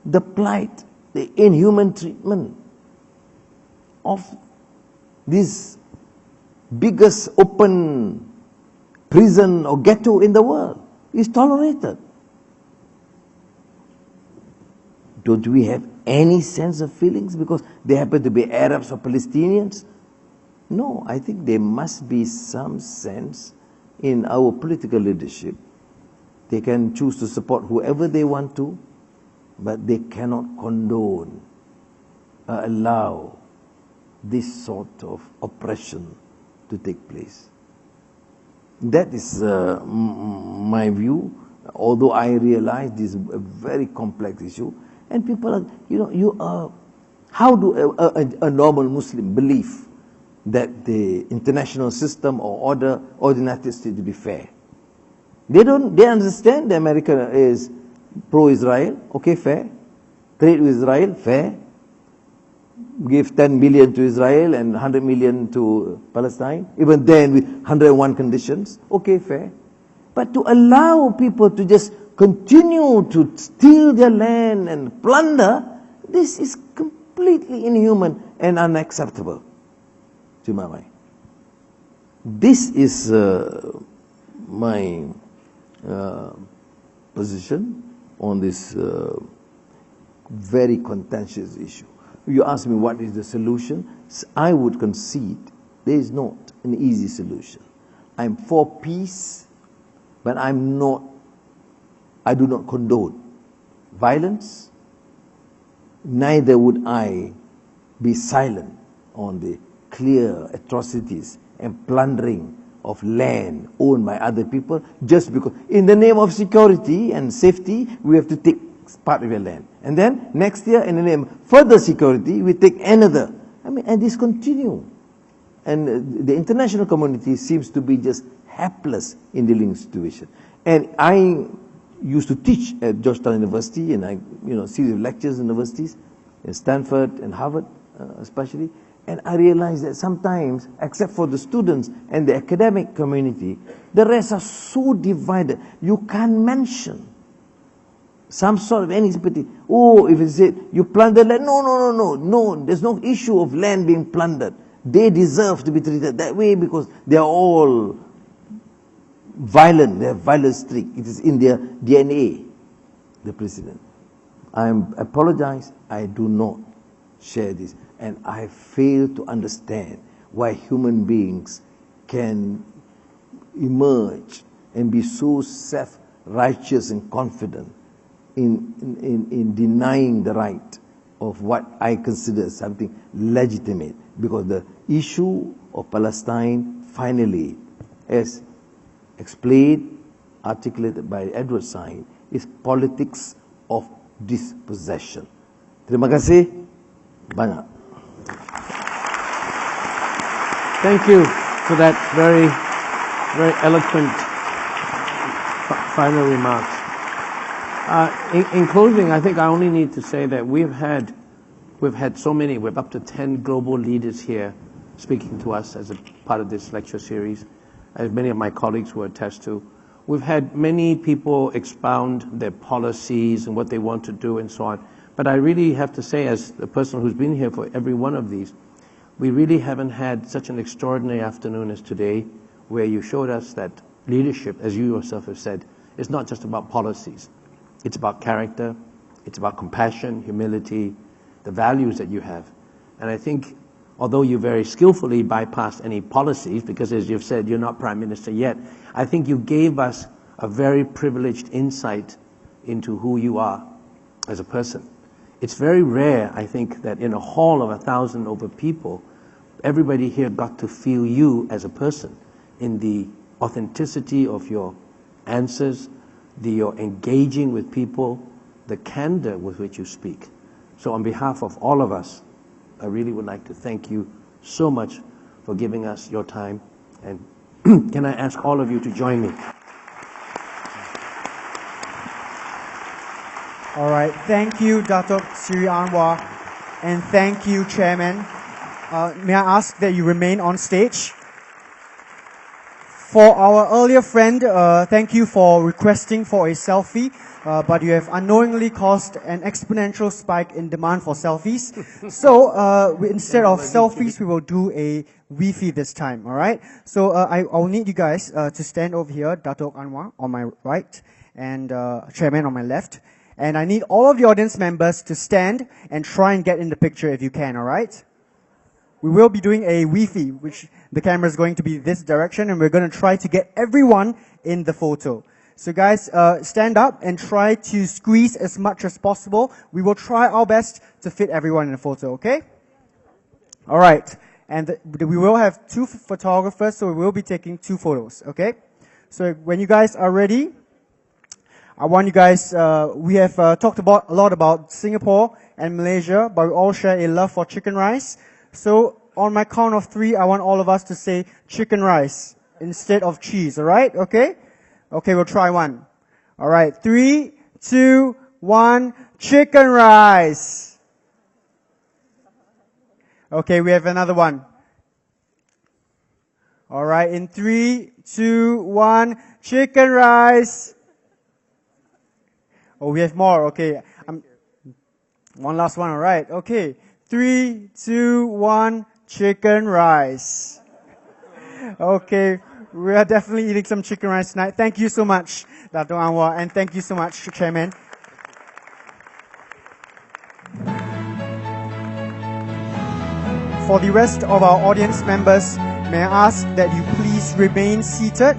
the plight, the inhuman treatment of this biggest open prison or ghetto in the world is tolerated? Don't we have any sense of feelings because they happen to be Arabs or Palestinians? No, I think there must be some sense in our political leadership. They can choose to support whoever they want to, but they cannot condone, allow this sort of oppression to take place. That is my view, although I realize this is a very complex issue. And people are, how do a normal Muslim believe that the international system or order or the United States to be fair? They understand that America is pro-Israel, okay, fair. Trade with Israel, fair. Give 10 billion to Israel and 100 million to Palestine, even then with 101 conditions, okay, fair. But to allow people to just continue to steal their land and plunder, this is completely inhuman and unacceptable to my mind. This is my position on this very contentious issue. You ask me what is the solution, I would concede there is not an easy solution. I'm for peace, but I do not condone violence, neither would I be silent on the clear atrocities and plundering of land owned by other people, just because in the name of security and safety we have to take part of your land, and then next year in the name of further security we take another. And this continue, and the international community seems to be just helpless in dealing with the situation. And I used to teach at Georgetown University, and I see the lectures in universities in Stanford and Harvard especially, and I realized that sometimes, except for the students and the academic community, the rest are so divided. You can't mention some sort of any sympathy. Oh, if you say you plunder land, no, there's no issue of land being plundered. They deserve to be treated that way because they are all violent, they have violent streak. It is in their DNA, the president. I apologize, I do not share this. And I fail to understand why human beings can emerge and be so self-righteous and confident in denying the right of what I consider something legitimate. Because the issue of Palestine finally, as explained, articulated by Edward Said, is politics of dispossession. Terima kasih banyak. Thank you for that very, very eloquent final remarks. In closing, I think I only need to say that we've had so many, we've up to 10 global leaders here speaking to us as a part of this lecture series, as many of my colleagues will attest to. We've had many people expound their policies and what they want to do and so on. But I really have to say, as the person who's been here for every one of these, we really haven't had such an extraordinary afternoon as today, where you showed us that leadership, as you yourself have said, is not just about policies. It's about character, it's about compassion, humility, the values that you have. And I think, although you very skillfully bypassed any policies, because as you've said, you're not Prime Minister yet, I think you gave us a very privileged insight into who you are as a person. It's very rare, I think, that in a hall of 1,000 over people, everybody here got to feel you as a person in the authenticity of your answers, your engaging with people, the candor with which you speak. So on behalf of all of us, I really would like to thank you so much for giving us your time. And can I ask all of you to join me? All right, thank you, Datuk Seri Anwar, and thank you, Chairman. May I ask that you remain on stage? For our earlier friend, thank you for requesting for a selfie, but you have unknowingly caused an exponential spike in demand for selfies. So instead of selfies, we will do a Wi-Fi this time, all right? So I'll need you guys to stand over here, Datuk Anwar on my right, and Chairman on my left. And I need all of the audience members to stand and try and get in the picture if you can, all right? We will be doing a Wi-Fi, which the camera is going to be this direction, and we're going to try to get everyone in the photo. So guys, stand up and try to squeeze as much as possible. We will try our best to fit everyone in the photo, okay? All right. And we will have two photographers, so we will be taking 2 photos, okay? So when you guys are ready, I want you guys, we have talked a lot about Singapore and Malaysia, but we all share a love for chicken rice. So on my count of 3, I want all of us to say chicken rice instead of cheese, alright? Okay? Okay, we'll try one. Alright, 3, 2, 1, chicken rice. Okay, we have another one. Alright, in 3, 2, 1, chicken rice. Oh, we have more. Okay. One last one. All right. Okay. 3, 2, 1, chicken rice. Okay. We are definitely eating some chicken rice tonight. Thank you so much, Dr. Anwar, and thank you so much, Chairman. For the rest of our audience members, may I ask that you please remain seated